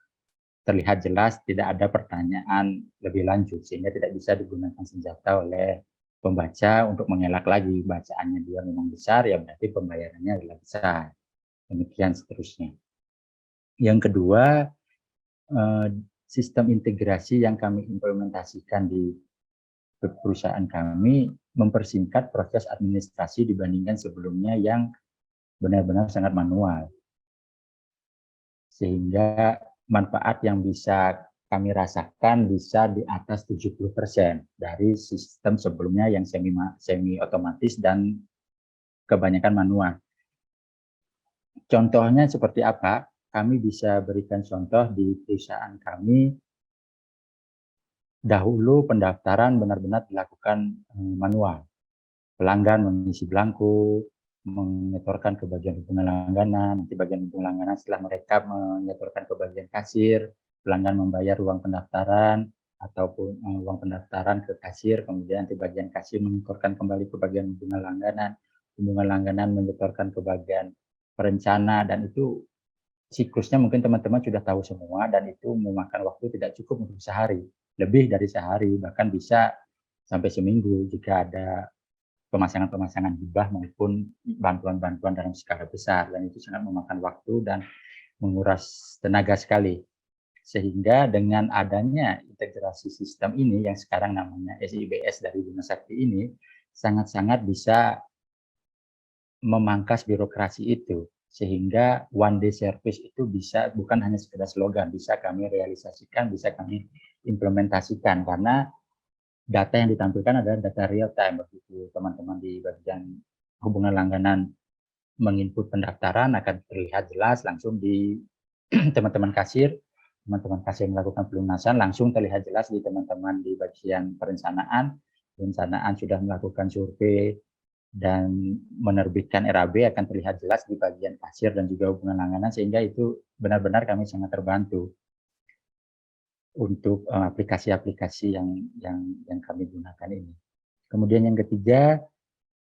terlihat jelas, tidak ada pertanyaan lebih lanjut, sehingga tidak bisa digunakan senjata oleh pembaca untuk mengelak lagi. Bacaannya dia memang besar, ya berarti pembayarannya adalah besar. Demikian seterusnya. Yang kedua, sistem integrasi yang kami implementasikan di perusahaan kami mempersingkat proses administrasi dibandingkan sebelumnya yang benar-benar sangat manual. Sehingga manfaat yang bisa kami rasakan bisa di atas 70% dari sistem sebelumnya yang semi otomatis dan kebanyakan manual. Contohnya seperti apa? Kami bisa berikan contoh di perusahaan kami. Dahulu pendaftaran benar-benar dilakukan manual. Pelanggan mengisi belangko, menyetorkan ke bagian hubungan langganan, nanti bagian hubungan langganan setelah mereka menyetorkan ke bagian kasir, pelanggan membayar uang pendaftaran ataupun uang pendaftaran ke kasir, kemudian nanti bagian kasir menyetorkan kembali ke bagian hubungan langganan menyetorkan ke bagian perencana, dan itu siklusnya mungkin teman-teman sudah tahu semua dan itu memakan waktu tidak cukup untuk sehari, lebih dari sehari, bahkan bisa sampai seminggu jika ada pemasangan-pemasangan hibah maupun bantuan-bantuan dalam skala besar, dan itu sangat memakan waktu dan menguras tenaga sekali. Sehingga dengan adanya integrasi sistem ini yang sekarang namanya SIBS dari Bima Sakti ini sangat-sangat bisa memangkas birokrasi itu, sehingga one day service itu bisa bukan hanya sekedar slogan, bisa kami realisasikan, bisa kami implementasikan, karena data yang ditampilkan adalah data real time. Begitu teman-teman di bagian hubungan langganan menginput pendaftaran akan terlihat jelas langsung di teman-teman kasir melakukan pelunasan, langsung terlihat jelas di teman-teman di bagian perencanaan sudah melakukan survei dan menerbitkan RAB akan terlihat jelas di bagian kasir dan juga hubungan langganan, sehingga itu benar-benar kami sangat terbantu untuk aplikasi-aplikasi yang kami gunakan ini. Kemudian yang ketiga,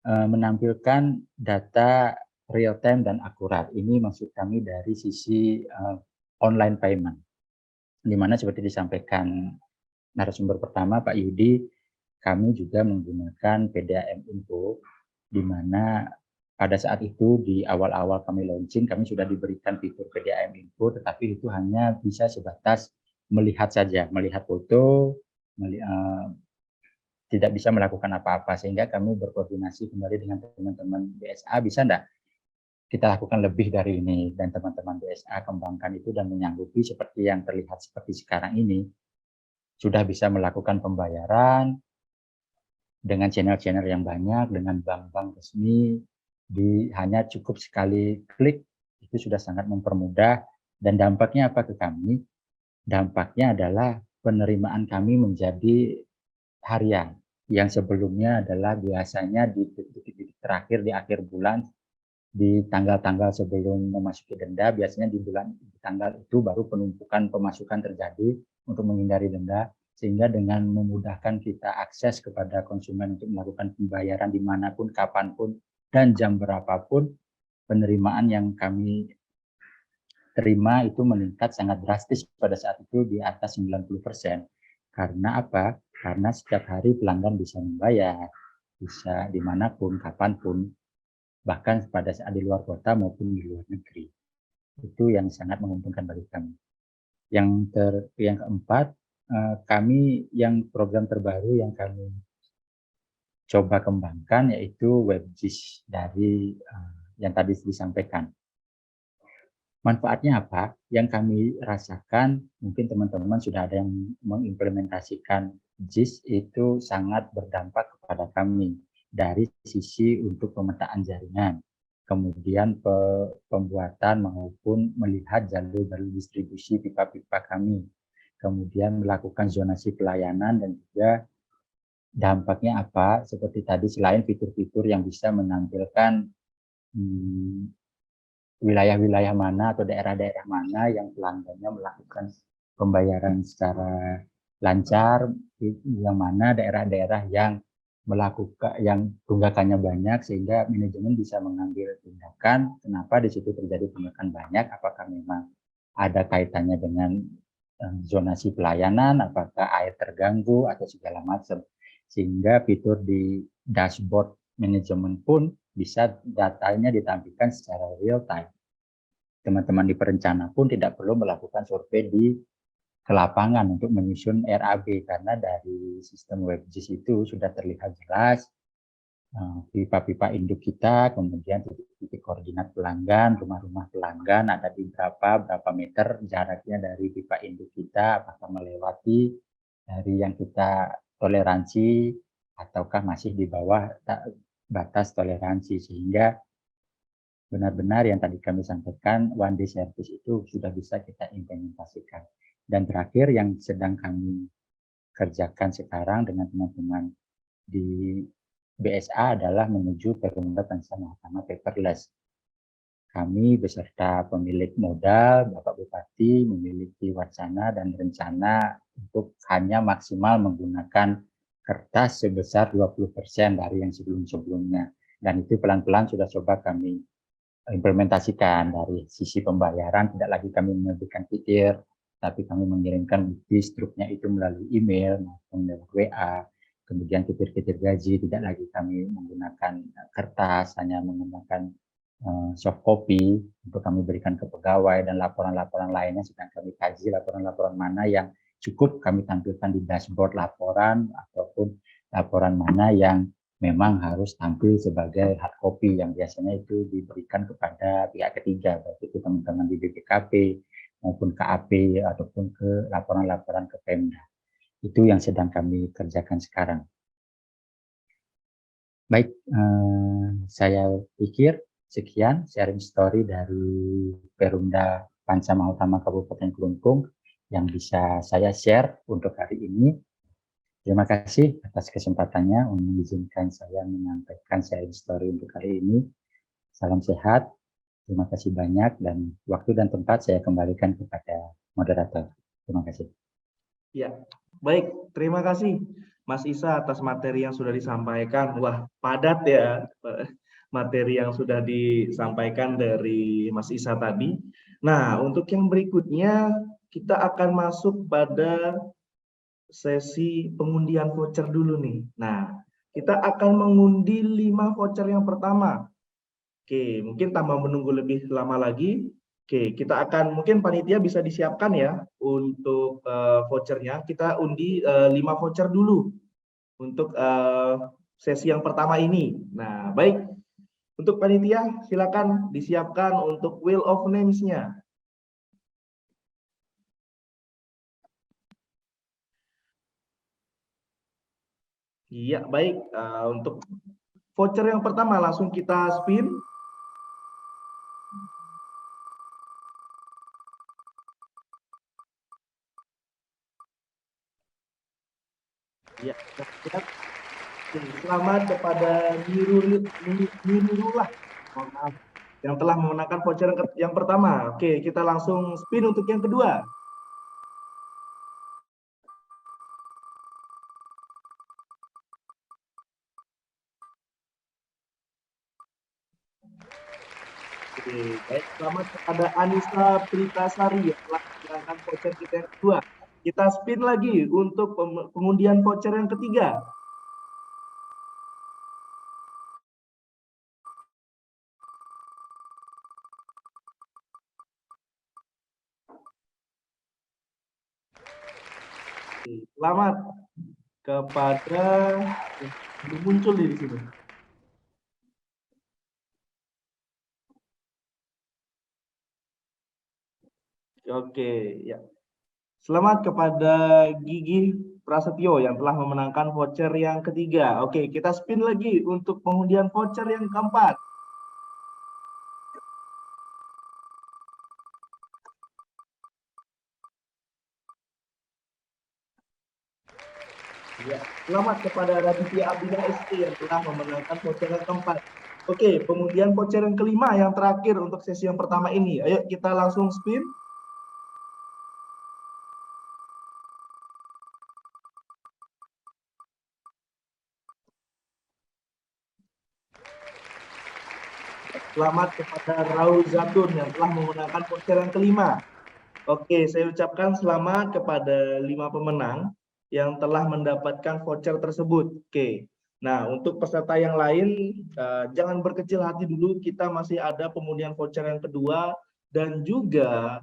menampilkan data real time dan akurat. Ini maksud kami dari sisi online payment, di mana seperti disampaikan narasumber pertama Pak Yudi, kami juga menggunakan PDAM Info, di mana pada saat itu di awal-awal kami launching, kami sudah diberikan fitur PDAM Info, tetapi itu hanya bisa sebatas melihat saja, melihat foto, tidak bisa melakukan apa-apa, sehingga kami berkoordinasi kembali dengan teman-teman BSA, bisa enggak kita lakukan lebih dari ini, dan teman-teman BSA kembangkan itu dan menyanggupi seperti yang terlihat seperti sekarang ini, sudah bisa melakukan pembayaran dengan channel-channel yang banyak, dengan bank-bank resmi, hanya cukup sekali klik, itu sudah sangat mempermudah. Dan dampaknya apa ke kami? Dampaknya adalah penerimaan kami menjadi harian, yang sebelumnya adalah biasanya di titik-titik terakhir di akhir bulan, di tanggal-tanggal sebelum memasuki denda, biasanya di tanggal itu baru penumpukan pemasukan terjadi untuk menghindari denda, sehingga dengan memudahkan kita akses kepada konsumen untuk melakukan pembayaran dimanapun, kapanpun, dan jam berapapun, penerimaan yang kami terima itu meningkat sangat drastis pada saat itu di atas 90%. Karena apa? Karena setiap hari pelanggan bisa membayar, bisa dimanapun, kapanpun, bahkan pada saat di luar kota maupun di luar negeri. Itu yang sangat menguntungkan bagi kami. Yang keempat, kami yang program terbaru yang kami coba kembangkan yaitu WebGIS dari yang tadi disampaikan. Manfaatnya apa? Yang kami rasakan, mungkin teman-teman sudah ada yang mengimplementasikan GIS, itu sangat berdampak kepada kami dari sisi untuk pemetaan jaringan, kemudian pembuatan maupun melihat jalur-jalur distribusi pipa-pipa kami, kemudian melakukan zonasi pelayanan, dan juga dampaknya apa? Seperti tadi, selain fitur-fitur yang bisa menampilkan wilayah-wilayah mana atau daerah-daerah mana yang pelanggannya melakukan pembayaran secara lancar, yang mana daerah-daerah yang tunggakannya banyak, sehingga manajemen bisa mengambil tindakan kenapa di situ terjadi tunggakan banyak, apakah memang ada kaitannya dengan zonasi pelayanan, apakah air terganggu atau segala macam, sehingga fitur di dashboard manajemen pun bisa datanya ditampilkan secara real time. Teman-teman di perencana pun tidak perlu melakukan survei ke lapangan untuk menyusun RAB, karena dari sistem WebGIS itu sudah terlihat jelas pipa-pipa induk kita, kemudian titik-titik koordinat pelanggan, rumah-rumah pelanggan ada di berapa meter jaraknya dari pipa induk kita, apakah melewati dari yang kita toleransi ataukah masih di bawah batas toleransi, sehingga benar-benar yang tadi kami sampaikan, one day service itu sudah bisa kita implementasikan. Dan terakhir yang sedang kami kerjakan sekarang dengan teman-teman di BSA adalah menuju Perumda Pensiun Mahkamah paperless. Kami beserta pemilik modal, Bapak Bupati, memiliki wacana dan rencana untuk hanya maksimal menggunakan kertas sebesar 20% dari yang sebelum-sebelumnya. Dan itu pelan-pelan sudah coba kami implementasikan dari sisi pembayaran, tidak lagi kami memberikan fitir, tapi kami mengirimkan bukti struknya itu melalui email maupun lewat WA. Kemudian fitir-fitir gaji tidak lagi kami menggunakan kertas, hanya menggunakan soft copy untuk kami berikan ke pegawai, dan laporan-laporan lainnya sedang kami kaji laporan-laporan mana yang cukup kami tampilkan di dashboard laporan, ataupun laporan mana yang memang harus tampil sebagai hard copy yang biasanya itu diberikan kepada pihak ketiga, baik itu teman-teman di BPKP maupun KAP ataupun ke laporan-laporan ke Pemda. Itu yang sedang kami kerjakan sekarang. Baik, saya pikir sekian sharing story dari Perumda Panca Mahutama Kabupaten Kelungkung yang bisa saya share untuk hari ini. Terima kasih atas kesempatannya untuk mengizinkan saya menyampaikan sharing story untuk hari ini. Salam sehat, terima kasih banyak, dan waktu dan tempat saya kembalikan kepada moderator. Terima kasih. Ya, baik. Terima kasih Mas Isa atas materi yang sudah disampaikan. Wah, padat ya materi yang sudah disampaikan dari Mas Isa tadi. Nah, untuk yang berikutnya kita akan masuk pada sesi pengundian voucher dulu nih. Nah, kita akan mengundi 5 voucher yang pertama. Oke, mungkin tambah menunggu lebih lama lagi. Oke, kita akan, mungkin panitia bisa disiapkan ya untuk vouchernya. Kita undi 5 voucher dulu untuk sesi yang pertama ini. Nah, baik. Untuk panitia, silakan disiapkan untuk wheel of names-nya. Iya, baik. Untuk voucher yang pertama langsung kita spin. Ya, selamat kepada Nirullah, maaf, yang telah memenangkan voucher yang pertama. Oke, kita langsung spin untuk yang kedua. Oke, baik, selamat kepada Anissa Pritasari yang telah memenangkan voucher kita yang kedua. Kita spin lagi untuk pengundian voucher yang ketiga. Selamat kepada belum muncul di sini. Oke, ya. Selamat kepada Gigi Prasetyo yang telah memenangkan voucher yang ketiga. Oke, kita spin lagi untuk pengundian voucher yang keempat. Ya, selamat kepada Raditya Abdullah ST yang telah memenangkan voucher yang keempat. Oke, pengundian voucher yang kelima yang terakhir untuk sesi yang pertama ini. Ayo kita langsung spin. Selamat kepada Raul Zatun yang telah memenangkan voucher yang kelima. Oke, saya ucapkan selamat kepada 5 pemenang yang telah mendapatkan voucher tersebut. Oke, nah untuk peserta yang lain jangan berkecil hati dulu, kita masih ada pengundian voucher yang kedua dan juga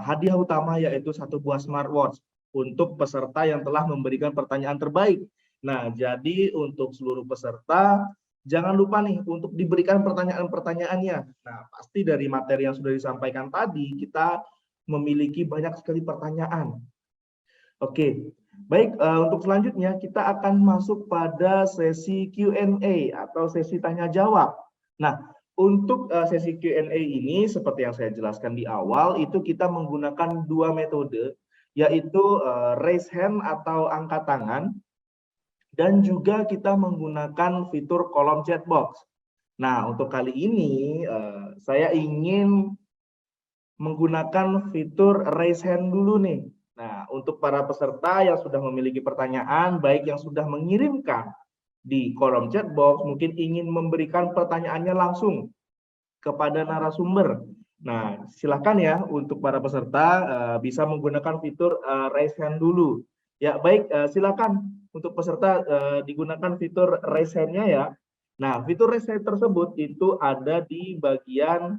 hadiah utama yaitu 1 buah smartwatch untuk peserta yang telah memberikan pertanyaan terbaik. Nah, jadi untuk seluruh peserta jangan lupa nih untuk diberikan pertanyaan-pertanyaannya. Nah, pasti dari materi yang sudah disampaikan tadi kita memiliki banyak sekali pertanyaan. Oke, baik, untuk selanjutnya kita akan masuk pada sesi Q&A atau sesi tanya jawab. Nah, untuk sesi Q&A ini seperti yang saya jelaskan di awal itu kita menggunakan 2 metode, yaitu raise hand atau angkat tangan, dan juga kita menggunakan fitur kolom chat box. Nah, untuk kali ini saya ingin menggunakan fitur raise hand dulu nih. Nah, untuk para peserta yang sudah memiliki pertanyaan, baik yang sudah mengirimkan di kolom chat box, mungkin ingin memberikan pertanyaannya langsung kepada narasumber. Nah, silakan ya untuk para peserta bisa menggunakan fitur raise hand dulu. Ya, baik, silakan untuk peserta digunakan fitur raise hand-nya ya. Nah, fitur raise hand tersebut itu ada di bagian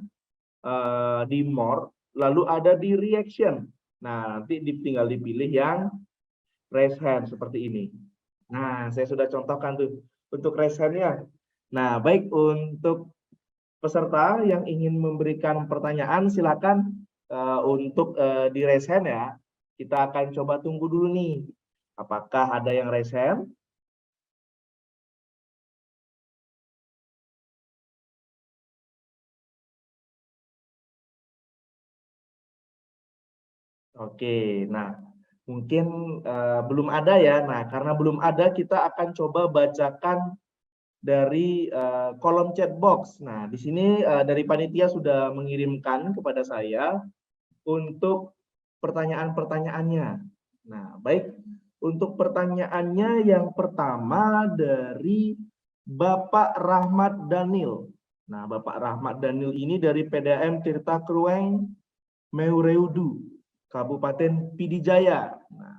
di more, lalu ada di reaction. Nah, nanti tinggal dipilih yang raise hand seperti ini. Nah, saya sudah contohkan tuh untuk raise hand-nya. Nah, baik, untuk peserta yang ingin memberikan pertanyaan silakan untuk di raise hand ya. Kita akan coba tunggu dulu nih. Apakah ada yang raise hand? Oke, nah mungkin belum ada ya. Nah, karena belum ada kita akan coba bacakan dari kolom chat box. Nah, di sini dari panitia sudah mengirimkan kepada saya untuk pertanyaan-pertanyaannya. Nah, baik. Untuk pertanyaannya yang pertama dari Bapak Rahmat Daniel. Nah, Bapak Rahmat Daniel ini dari PDAM Tirta Krueng, Meureudu, Kabupaten Pidijaya. Nah,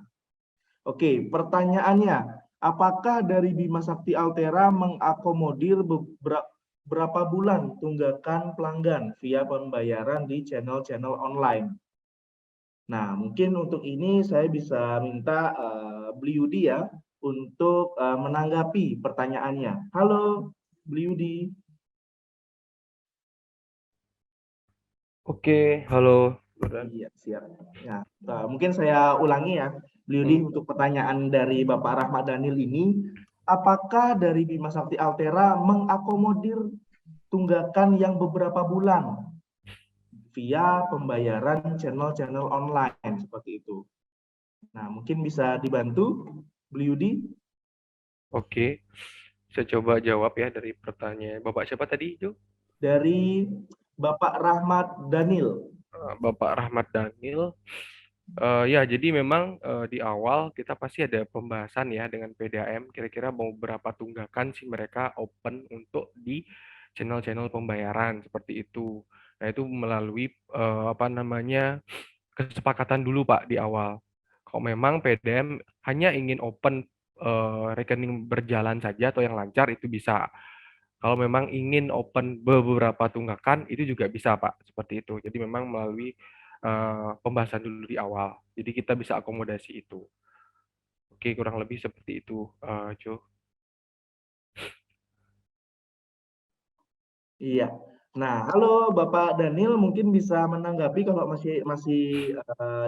oke, pertanyaannya, apakah dari Bima Sakti Altera mengakomodir berapa bulan tunggakan pelanggan via pembayaran di channel-channel online? Nah, mungkin untuk ini saya bisa minta Bliudi ya untuk menanggapi pertanyaannya. Halo, Bliudi. Oke, halo. Jordan. Iya, siap. Ya, mungkin saya ulangi ya, Bliudi, untuk pertanyaan dari Bapak Rahmat Daniel ini, apakah dari Bima Sakti Altera mengakomodir tunggakan yang beberapa bulan via pembayaran channel-channel online seperti itu? Nah, mungkin bisa dibantu, Bliudi? Oke, saya coba jawab ya dari pertanyaan Bapak siapa tadi, Jo? Dari Bapak Rahmat Daniel. Bapak Rahmat Daniel. Ya, jadi memang di awal kita pasti ada pembahasan ya dengan PDAM. Kira-kira mau berapa tunggakan sih mereka open untuk di channel-channel pembayaran seperti itu. Nah, itu melalui apa namanya kesepakatan dulu Pak di awal. Kalau memang PDAM hanya ingin open rekening berjalan saja atau yang lancar itu bisa. Kalau memang ingin open beberapa tunggakan itu juga bisa Pak, seperti itu. Jadi memang melalui pembahasan dulu di awal. Jadi kita bisa akomodasi itu. Oke, kurang lebih seperti itu, Jo. Iya. Nah, halo Bapak Daniel, mungkin bisa menanggapi kalau masih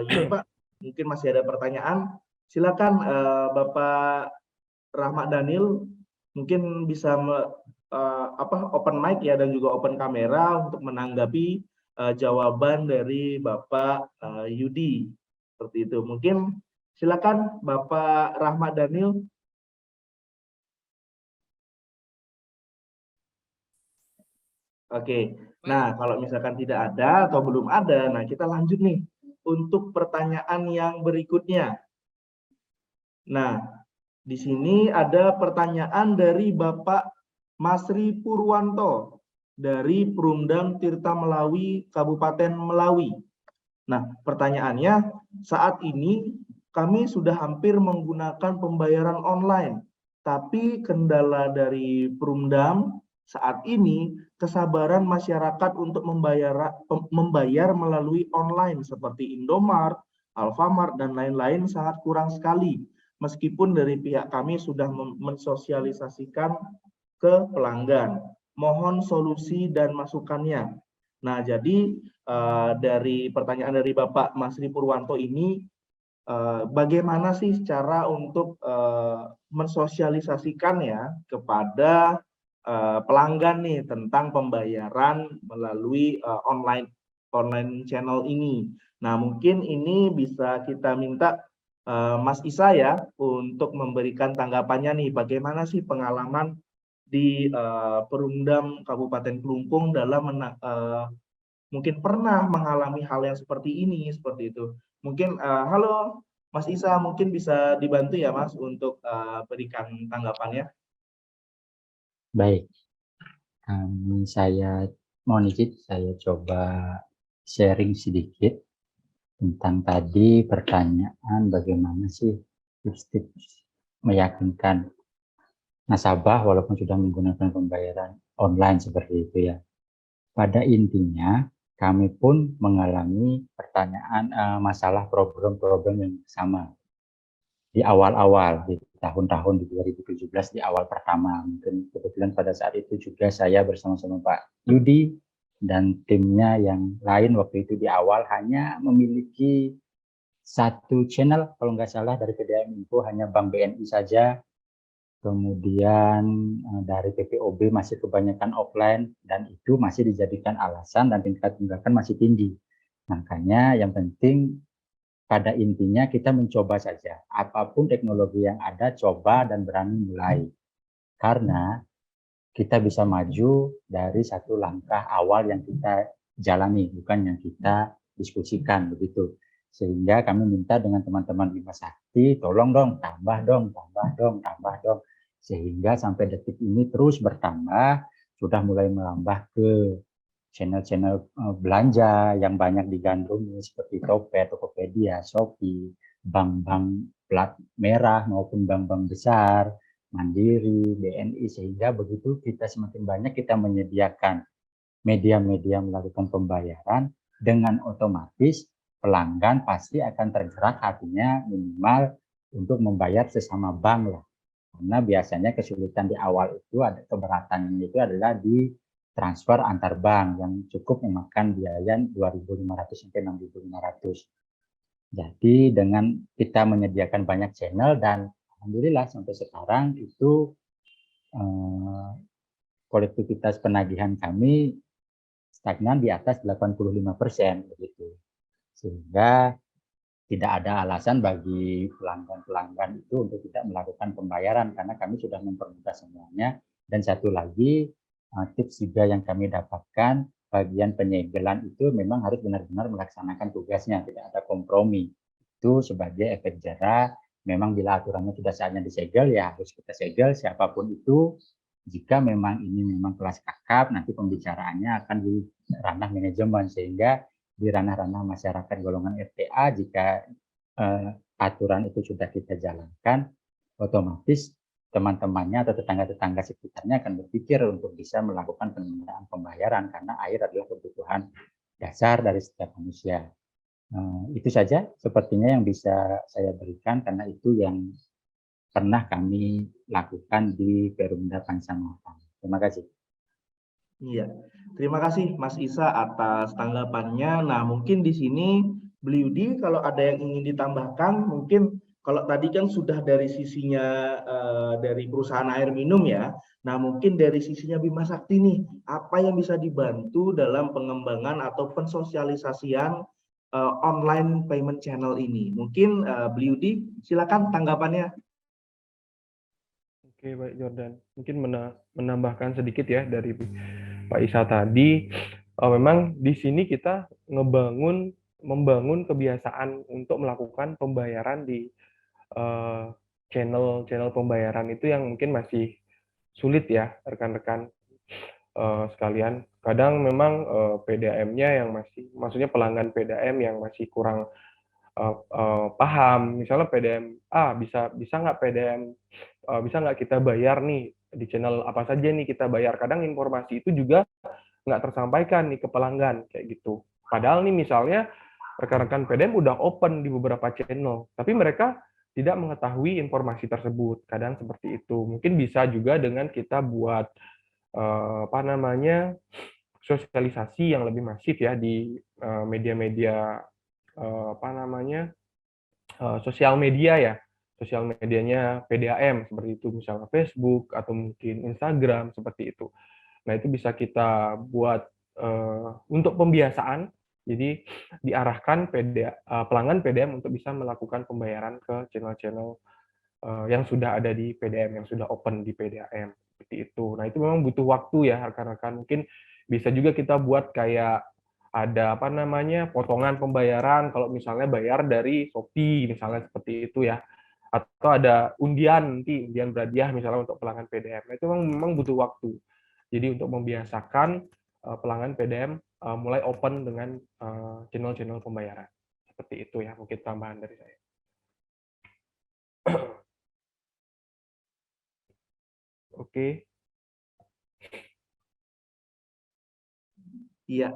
ini Pak, mungkin masih ada pertanyaan. Silakan Bapak Rahmat Daniel, mungkin bisa open mic ya dan juga open kamera untuk menanggapi jawaban dari Bapak Yudi. Seperti itu. Mungkin silakan Bapak Rahmat Daniel. Oke, nah kalau misalkan tidak ada atau belum ada, nah kita lanjut nih untuk pertanyaan yang berikutnya. Nah, di sini ada pertanyaan dari Bapak Masri Purwanto dari Perumdam Tirta Melawi, Kabupaten Melawi. Nah, pertanyaannya, saat ini kami sudah hampir menggunakan pembayaran online, tapi kendala dari Perumdam saat ini kesabaran masyarakat untuk membayar melalui online seperti Indomart, Alfamart, dan lain-lain sangat kurang sekali. Meskipun dari pihak kami sudah mensosialisasikan ke pelanggan. Mohon solusi dan masukannya. Nah, jadi dari pertanyaan dari Bapak Masri Purwanto ini, bagaimana sih cara untuk mensosialisasikan ya kepada pelanggan nih tentang pembayaran melalui online channel ini. Nah, mungkin ini bisa kita minta Mas Isa ya untuk memberikan tanggapannya nih, bagaimana sih pengalaman di Perumdam Kabupaten Kelungkung dalam mungkin pernah mengalami hal yang seperti ini, seperti itu. Mungkin halo Mas Isa, mungkin bisa dibantu ya Mas untuk berikan tanggapannya. Baik, saya mohon izin saya coba sharing sedikit tentang tadi pertanyaan bagaimana sih tips-tips meyakinkan nasabah walaupun sudah menggunakan pembayaran online seperti itu ya. Pada intinya kami pun mengalami masalah problem-problem yang sama di awal-awal di tahun-tahun di 2017 di awal pertama. Mungkin kebetulan pada saat itu juga saya bersama-sama Pak Yudi dan timnya yang lain waktu itu di awal hanya memiliki satu channel kalau nggak salah dari PDAM Info hanya Bank BNI saja. Kemudian dari PPOB masih kebanyakan offline dan itu masih dijadikan alasan dan tingkat tunggakan masih tinggi. Makanya yang penting pada intinya kita mencoba saja. Apapun teknologi yang ada, coba dan berani mulai. Karena kita bisa maju dari satu langkah awal yang kita jalani, bukan yang kita diskusikan begitu. Sehingga kami minta dengan teman-teman Bima Sakti, tolong dong, tambah dong. Sehingga sampai detik ini terus bertambah, sudah mulai merambah ke channel-channel belanja yang banyak digandrungi seperti Topet, Tokopedia, Shopee, bank-bank plat merah maupun bank-bank besar, Mandiri, BNI, sehingga begitu kita semakin banyak kita menyediakan media-media melakukan pembayaran dengan otomatis pelanggan pasti akan tergerak hatinya minimal untuk membayar sesama bank lah. Karena biasanya kesulitan di awal itu ada keberatannya itu adalah di transfer antar bank yang cukup memakan biaya 2.500 sampai 6.500. Jadi dengan kita menyediakan banyak channel dan alhamdulillah sampai sekarang itu kolektivitas penagihan kami stagnan di atas 85% begitu. Sehingga tidak ada alasan bagi pelanggan-pelanggan itu untuk tidak melakukan pembayaran karena kami sudah mempermudah semuanya. Dan satu lagi tips juga yang kami dapatkan, bagian penyegelan itu memang harus benar-benar melaksanakan tugasnya, tidak ada kompromi. Itu sebagai efek jera, memang bila aturannya sudah saatnya disegel ya harus kita segel siapapun itu. Jika memang ini memang kelas kakap, nanti pembicaraannya akan di ranah manajemen sehingga di ranah-ranah masyarakat golongan RTA jika aturan itu sudah kita jalankan, otomatis teman-temannya atau tetangga-tetangga sekitarnya akan berpikir untuk bisa melakukan penundaan pembayaran karena air adalah kebutuhan dasar dari setiap manusia. Itu saja sepertinya yang bisa saya berikan karena itu yang pernah kami lakukan di Perumda Pancamatan. Terima kasih. Iya, terima kasih Mas Isa atas tanggapannya. Nah, mungkin di sini Beli Yudi kalau ada yang ingin ditambahkan, mungkin kalau tadi kan sudah dari sisinya dari perusahaan air minum ya. Nah, mungkin dari sisinya Bima Sakti nih, apa yang bisa dibantu dalam pengembangan atau pensosialisasian online payment channel ini? Mungkin Beli Yudi, silakan tanggapannya. Oke, baik Jordan. Mungkin menambahkan sedikit ya dari Pak Isa tadi. Memang di sini kita membangun kebiasaan untuk melakukan pembayaran di channel pembayaran itu yang mungkin masih sulit ya rekan-rekan sekalian. Kadang memang PDAM-nya yang maksudnya pelanggan PDAM yang masih kurang paham. Misalnya PDAM bisa nggak PDAM bisa nggak kita bayar nih di channel apa saja nih kita bayar. Kadang informasi itu juga nggak tersampaikan nih ke pelanggan kayak gitu. Padahal nih misalnya rekan-rekan PDAM udah open di beberapa channel, tapi mereka tidak mengetahui informasi tersebut. Kadang seperti itu. Mungkin bisa juga dengan kita buat sosialisasi yang lebih masif ya di media-media sosial media ya. Sosial medianya PDAM seperti itu, misalnya Facebook atau mungkin Instagram seperti itu. Nah, itu bisa kita buat untuk pembiasaan. Jadi diarahkan pelanggan PDAM untuk bisa melakukan pembayaran ke channel-channel yang sudah ada di PDAM, yang sudah open di PDAM seperti itu. Nah, itu memang butuh waktu ya rekan-rekan. Mungkin bisa juga kita buat kayak ada potongan pembayaran kalau misalnya bayar dari Shopee misalnya seperti itu ya. Atau ada undian berhadiah misalnya untuk pelanggan PDAM. Nah, itu memang butuh waktu. Jadi untuk membiasakan pelanggan PDM mulai open dengan channel-channel pembayaran. Seperti itu ya, mungkin tambahan dari saya. Oke. Iya,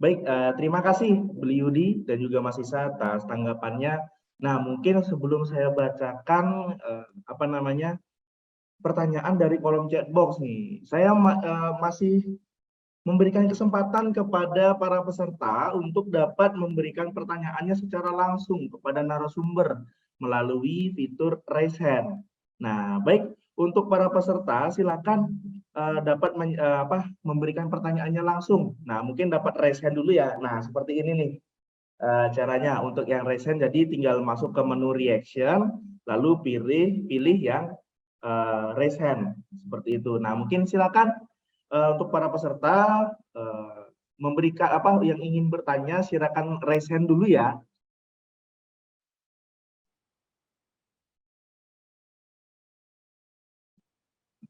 baik. Terima kasih Beli Yudi dan juga Mas Isa atas tanggapannya. Nah, mungkin sebelum saya bacakan pertanyaan dari kolom chat box nih, saya masih memberikan kesempatan kepada para peserta untuk dapat memberikan pertanyaannya secara langsung kepada narasumber melalui fitur raise hand. Nah, baik, untuk para peserta silakan dapat memberikan pertanyaannya langsung. Nah, mungkin dapat raise hand dulu ya. Nah, seperti ini nih caranya untuk yang raise hand. Jadi tinggal masuk ke menu reaction, lalu pilih yang raise hand seperti itu. Nah, mungkin silakan untuk para peserta memberikan yang ingin bertanya, silakan raise hand dulu ya.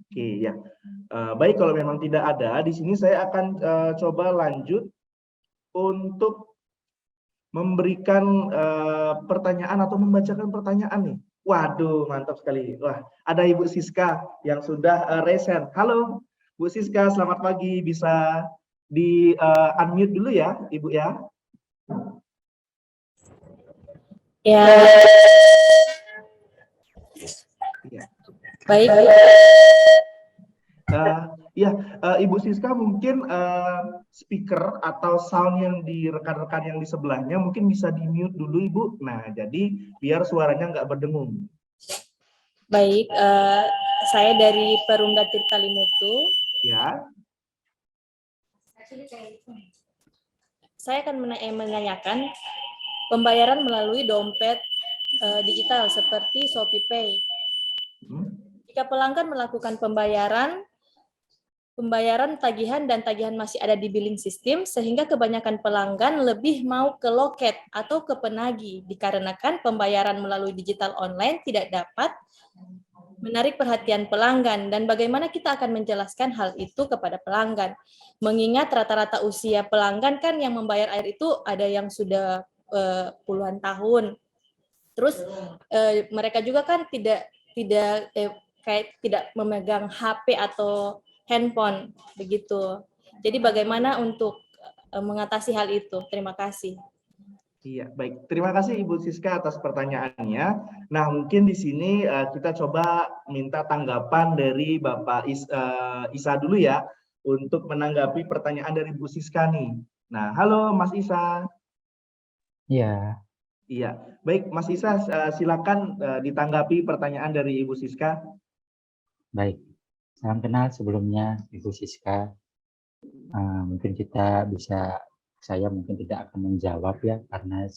Oke ya, baik, kalau memang tidak ada, di sini saya akan coba lanjut untuk memberikan pertanyaan atau membacakan pertanyaan nih. Waduh, mantap sekali. Wah, ada Ibu Siska yang sudah raise hand. Halo, Bu Siska, selamat pagi. Bisa di unmute dulu ya, Ibu ya. Ya. Ya. Baik. Ibu Siska mungkin speaker atau sound yang di rekan-rekan yang di sebelahnya mungkin bisa di mute dulu Ibu. Nah, jadi biar suaranya nggak berdengung. Baik, saya dari Perumda Tirta Limutu. Ya. Saya akan menanyakan pembayaran melalui dompet digital seperti ShopeePay. Jika pelanggan melakukan pembayaran tagihan dan tagihan masih ada di billing system, sehingga kebanyakan pelanggan lebih mau ke loket atau ke penagih, dikarenakan pembayaran melalui digital online tidak dapat menarik perhatian pelanggan. Dan bagaimana kita akan menjelaskan hal itu kepada pelanggan? Mengingat rata-rata usia pelanggan kan yang membayar air itu ada yang sudah puluhan tahun. Terus mereka juga kan tidak memegang HP atau handphone begitu. Jadi bagaimana untuk mengatasi hal itu? Terima kasih. Iya, baik. Terima kasih Ibu Siska atas pertanyaannya. Nah, mungkin di sini kita coba minta tanggapan dari Bapak Isa dulu ya untuk menanggapi pertanyaan dari Bu Siska nih. Nah, halo Mas Isa. Iya. Iya, baik Mas Isa, silakan ditanggapi pertanyaan dari Ibu Siska. Baik, salam kenal sebelumnya Ibu Siska. Mungkin saya mungkin tidak akan menjawab ya, karena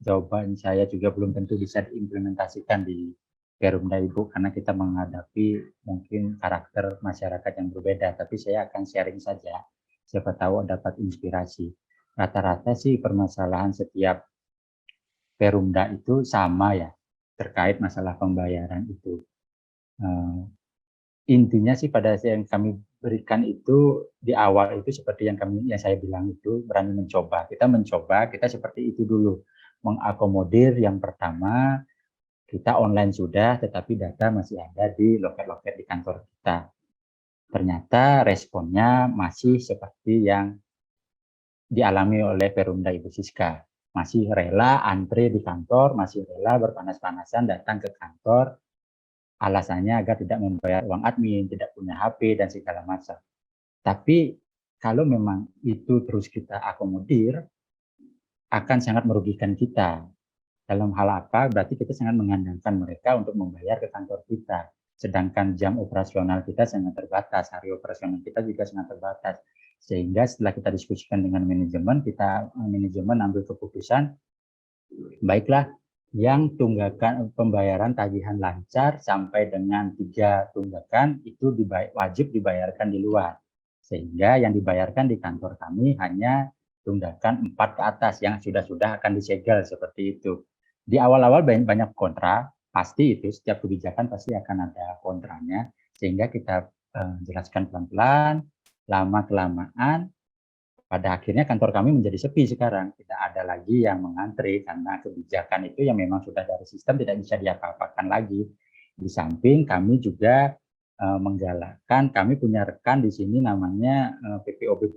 jawaban saya juga belum tentu bisa diimplementasikan di Perumda Ibu, karena kita menghadapi mungkin karakter masyarakat yang berbeda, tapi saya akan sharing saja, siapa tahu dapat inspirasi. Rata-rata sih permasalahan setiap Perumda itu sama ya, terkait masalah pembayaran itu. Intinya sih pada yang kami berikan itu di awal itu seperti yang saya bilang itu, berani mencoba. Kita seperti itu dulu, mengakomodir yang pertama kita online sudah, tetapi data masih ada di loket-loket di kantor kita. Ternyata responnya masih seperti yang dialami oleh Perumda Ibu Siska. Masih rela antre di kantor, masih rela berpanas-panasan datang ke kantor, alasannya agar tidak membayar uang admin, tidak punya HP, dan segala macam. Tapi kalau memang itu terus kita akomodir, akan sangat merugikan kita. Dalam hal apa? Berarti kita sangat mengandalkan mereka untuk membayar ke kantor kita. Sedangkan jam operasional kita sangat terbatas, hari operasional kita juga sangat terbatas. Sehingga setelah kita diskusikan dengan manajemen ambil keputusan, baiklah, yang tunggakan pembayaran tagihan lancar sampai dengan 3 tunggakan itu wajib dibayarkan di luar. Sehingga yang dibayarkan di kantor kami hanya tunggakan 4 ke atas yang sudah akan disegel seperti itu. Di awal-awal banyak kontra, pasti itu setiap kebijakan pasti akan ada kontranya, sehingga kita jelaskan pelan-pelan, lama-kelamaan pada akhirnya kantor kami menjadi sepi sekarang. Tidak ada lagi yang mengantri karena kebijakan itu yang memang sudah dari sistem tidak bisa diapa-apakan lagi. Di samping kami juga menggalakkan, kami punya rekan di sini namanya PPOB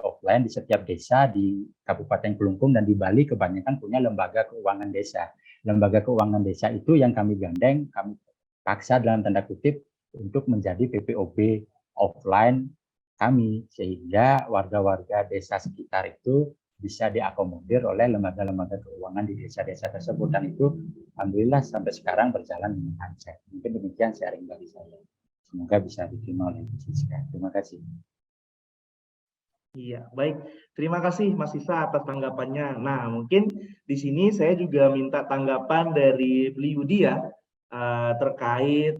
offline di setiap desa di Kabupaten Kelungkung dan di Bali kebanyakan punya lembaga keuangan desa. Lembaga keuangan desa itu yang kami gandeng, kami paksa dalam tanda kutip untuk menjadi PPOB offline kami, sehingga warga-warga desa sekitar itu bisa diakomodir oleh lembaga-lembaga keuangan di desa-desa tersebut, dan itu alhamdulillah sampai sekarang berjalan dengan lancar. Mungkin demikian sharing dari saya. Semoga bisa diterima oleh Bu Siska. Terima kasih. Iya, baik. Terima kasih Mas Sisa atas tanggapannya. Nah, mungkin di sini saya juga minta tanggapan dari Beliudi ya, terkait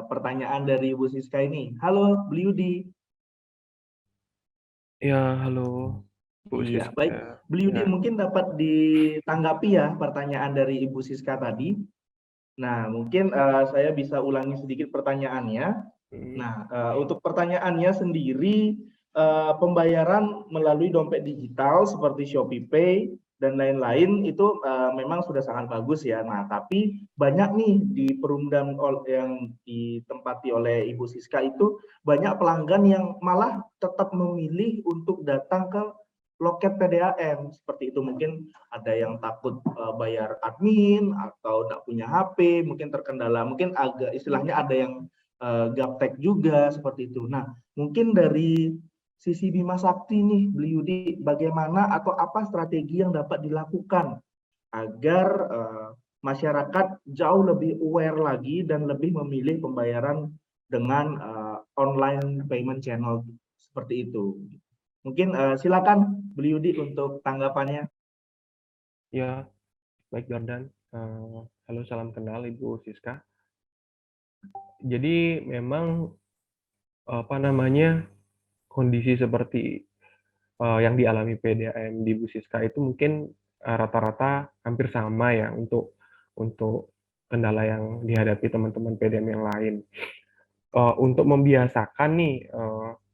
pertanyaan dari Bu Siska ini. Halo Beliudi. Ya, halo Bu Iya, Siska. baik. Beliudi Ya. mungkin dapat ditanggapi ya pertanyaan dari Ibu Siska tadi. Nah, mungkin saya bisa ulangi sedikit pertanyaannya. Nah, untuk pertanyaannya sendiri, pembayaran melalui dompet digital seperti ShopeePay dan lain-lain itu memang sudah sangat bagus ya. Nah, tapi banyak nih di Perumdam yang ditempati oleh Ibu Siska itu banyak pelanggan yang malah tetap memilih untuk datang ke loket PDAM seperti itu. Mungkin ada yang takut bayar admin atau tidak punya HP, mungkin terkendala, mungkin agak istilahnya ada yang gaptek juga seperti itu. Nah, mungkin dari sisi Bima Sakti nih, Beliudi, bagaimana atau apa strategi yang dapat dilakukan agar masyarakat jauh lebih aware lagi dan lebih memilih pembayaran dengan online payment channel seperti itu. Mungkin silakan Beliudi untuk tanggapannya. Ya, baik Jordan. Halo, salam kenal Ibu Siska. Jadi memang apa namanya, kondisi seperti yang dialami PDAM di Bu Siska itu mungkin rata-rata hampir sama ya untuk kendala yang dihadapi teman-teman PDAM yang lain. Untuk membiasakan nih,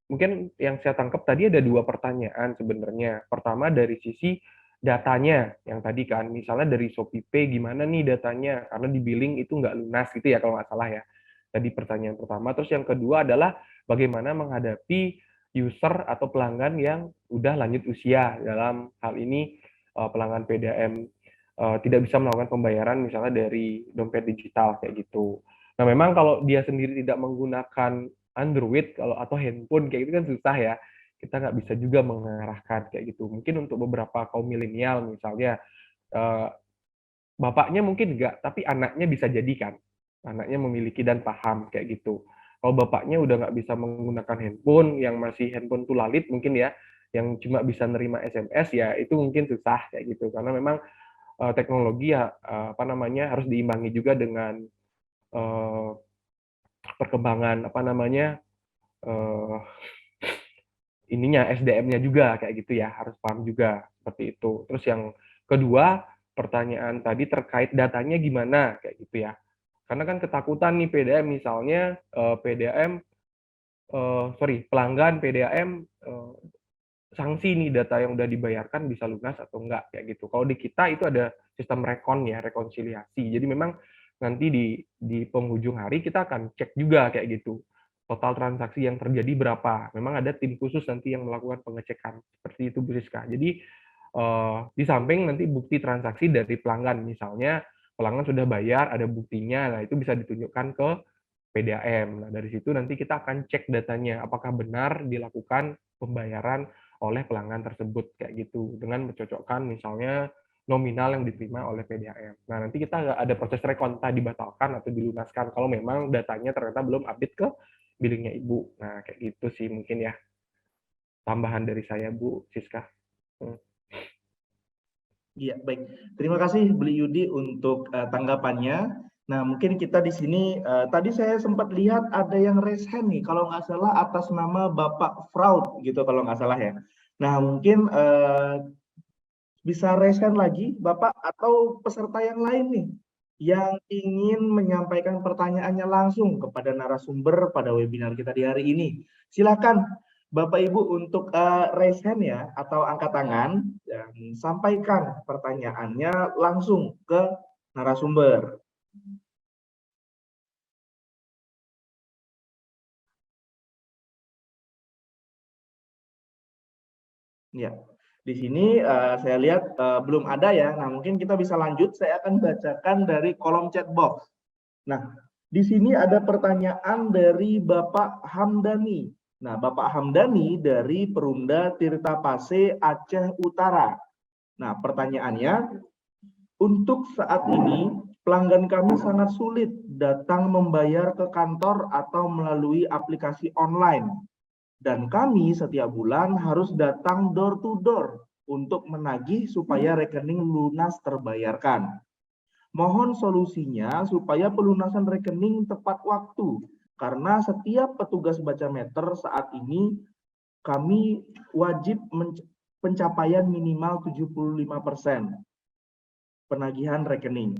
mungkin yang saya tangkap tadi ada 2 pertanyaan sebenarnya. Pertama dari sisi datanya, yang tadi kan, misalnya dari ShopeePay gimana nih datanya, karena di billing itu nggak lunas gitu ya kalau nggak salah ya. Tadi pertanyaan pertama. Terus yang kedua adalah bagaimana menghadapi user atau pelanggan yang udah lanjut usia, dalam hal ini pelanggan PDAM tidak bisa melakukan pembayaran misalnya dari dompet digital kayak gitu. Nah, memang kalau dia sendiri tidak menggunakan Android atau handphone kayak gitu kan susah ya. Kita nggak bisa juga mengarahkan kayak gitu. Mungkin untuk beberapa kaum milenial misalnya, bapaknya mungkin nggak, tapi anaknya bisa jadi kan. Anaknya memiliki dan paham kayak gitu. Kalau bapaknya udah nggak bisa menggunakan handphone, yang masih handphone tulalit mungkin ya, yang cuma bisa nerima SMS ya, itu mungkin susah kayak gitu. Karena memang teknologi ya apa namanya harus diimbangi juga dengan perkembangan apa namanya ininya SDM-nya juga kayak gitu ya, harus paham juga seperti itu. Terus yang kedua, pertanyaan tadi terkait datanya gimana kayak gitu ya. Karena kan ketakutan nih PDAM misalnya pelanggan PDAM sanksi nih data yang udah dibayarkan bisa lunas atau enggak kayak gitu. Kalau di kita itu ada sistem rekon ya, rekonsiliasi. Jadi memang nanti di penghujung hari kita akan cek juga kayak gitu. Total transaksi yang terjadi berapa. Memang ada tim khusus nanti yang melakukan pengecekan. Seperti itu Bu Siska. Jadi di samping nanti bukti transaksi dari pelanggan, misalnya pelanggan sudah bayar, ada buktinya, nah itu bisa ditunjukkan ke PDAM. Nah, dari situ nanti kita akan cek datanya, apakah benar dilakukan pembayaran oleh pelanggan tersebut kayak gitu dengan mencocokkan misalnya nominal yang diterima oleh PDAM. Nah, nanti kita ada proses rekonta dibatalkan atau dilunaskan kalau memang datanya ternyata belum update ke billingnya Ibu. Nah, kayak gitu sih mungkin ya tambahan dari saya Bu Siska. Iya, baik. Terima kasih Beli Yudi untuk tanggapannya. Nah, mungkin kita di sini tadi saya sempat lihat ada yang raise hand nih, kalau nggak salah atas nama Bapak Fraud gitu kalau nggak salah ya. Nah, mungkin bisa raise hand lagi Bapak atau peserta yang lain nih yang ingin menyampaikan pertanyaannya langsung kepada narasumber pada webinar kita di hari ini. Silakan Bapak Ibu untuk raise hand ya atau angkat tangan dan sampaikan pertanyaannya langsung ke narasumber. Ya, di sini saya lihat belum ada ya. Nah, mungkin kita bisa lanjut. Saya akan bacakan dari kolom chat box. Nah, di sini ada pertanyaan dari Bapak Hamdani. Nah, Bapak Hamdani dari Perumda Tirta Pase, Aceh Utara. Nah, pertanyaannya, untuk saat ini pelanggan kami sangat sulit datang membayar ke kantor atau melalui aplikasi online. Dan kami setiap bulan harus datang door to door untuk menagih supaya rekening lunas terbayarkan. Mohon solusinya supaya pelunasan rekening tepat waktu, karena setiap petugas baca meter saat ini kami wajib pencapaian minimal 75% penagihan rekening.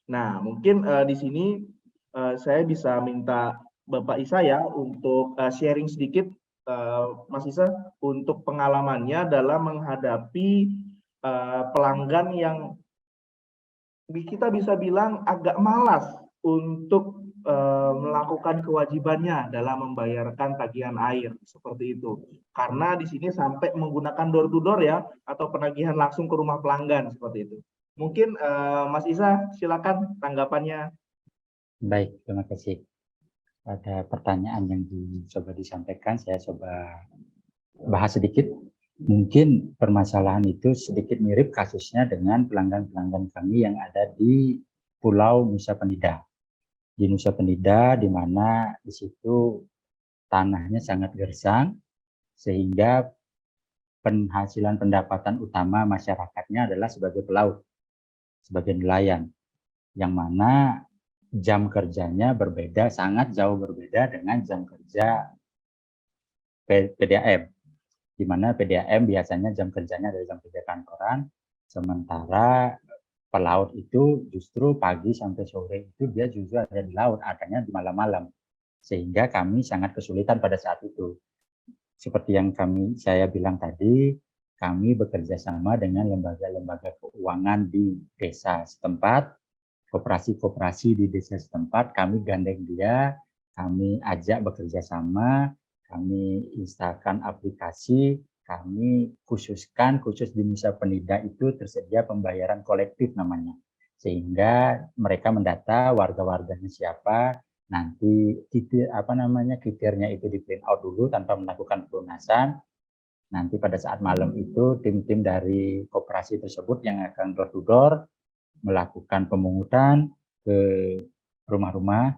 Nah, mungkin di sini saya bisa minta Bapak Isa ya untuk sharing sedikit, Mas Isa, untuk pengalamannya dalam menghadapi pelanggan yang kita bisa bilang agak malas untuk melakukan kewajibannya dalam membayarkan tagihan air seperti itu. Karena di sini sampai menggunakan door to door ya atau penagihan langsung ke rumah pelanggan seperti itu. Mungkin Mas Isa silakan tanggapannya. Baik, terima kasih. Pada pertanyaan yang coba disampaikan, saya coba bahas sedikit. Mungkin permasalahan itu sedikit mirip kasusnya dengan pelanggan-pelanggan kami yang ada di Pulau Nusa Penida. Di Nusa Penida, di mana di situ tanahnya sangat gersang, sehingga penghasilan pendapatan utama masyarakatnya adalah sebagai pelaut, sebagai nelayan, yang mana jam kerjanya berbeda, sangat jauh berbeda dengan jam kerja PDAM, di mana PDAM biasanya jam kerjanya dari jam kerja kantoran, sementara pelaut itu justru pagi sampai sore itu dia justru ada di laut, adanya di malam-malam, sehingga kami sangat kesulitan pada saat itu. Seperti yang saya bilang tadi, kami bekerja sama dengan lembaga-lembaga keuangan di desa setempat, koperasi-koperasi di desa setempat, kami gandeng dia, kami ajak bekerja sama, kami instalkan aplikasi, kami khusus di Nusa Penida itu tersedia pembayaran kolektif namanya. Sehingga mereka mendata warga-warganya siapa, nanti kriteria itu di print out dulu tanpa melakukan pelunasan. Nanti pada saat malam itu tim-tim dari koperasi tersebut yang akan door to door melakukan pemungutan ke rumah-rumah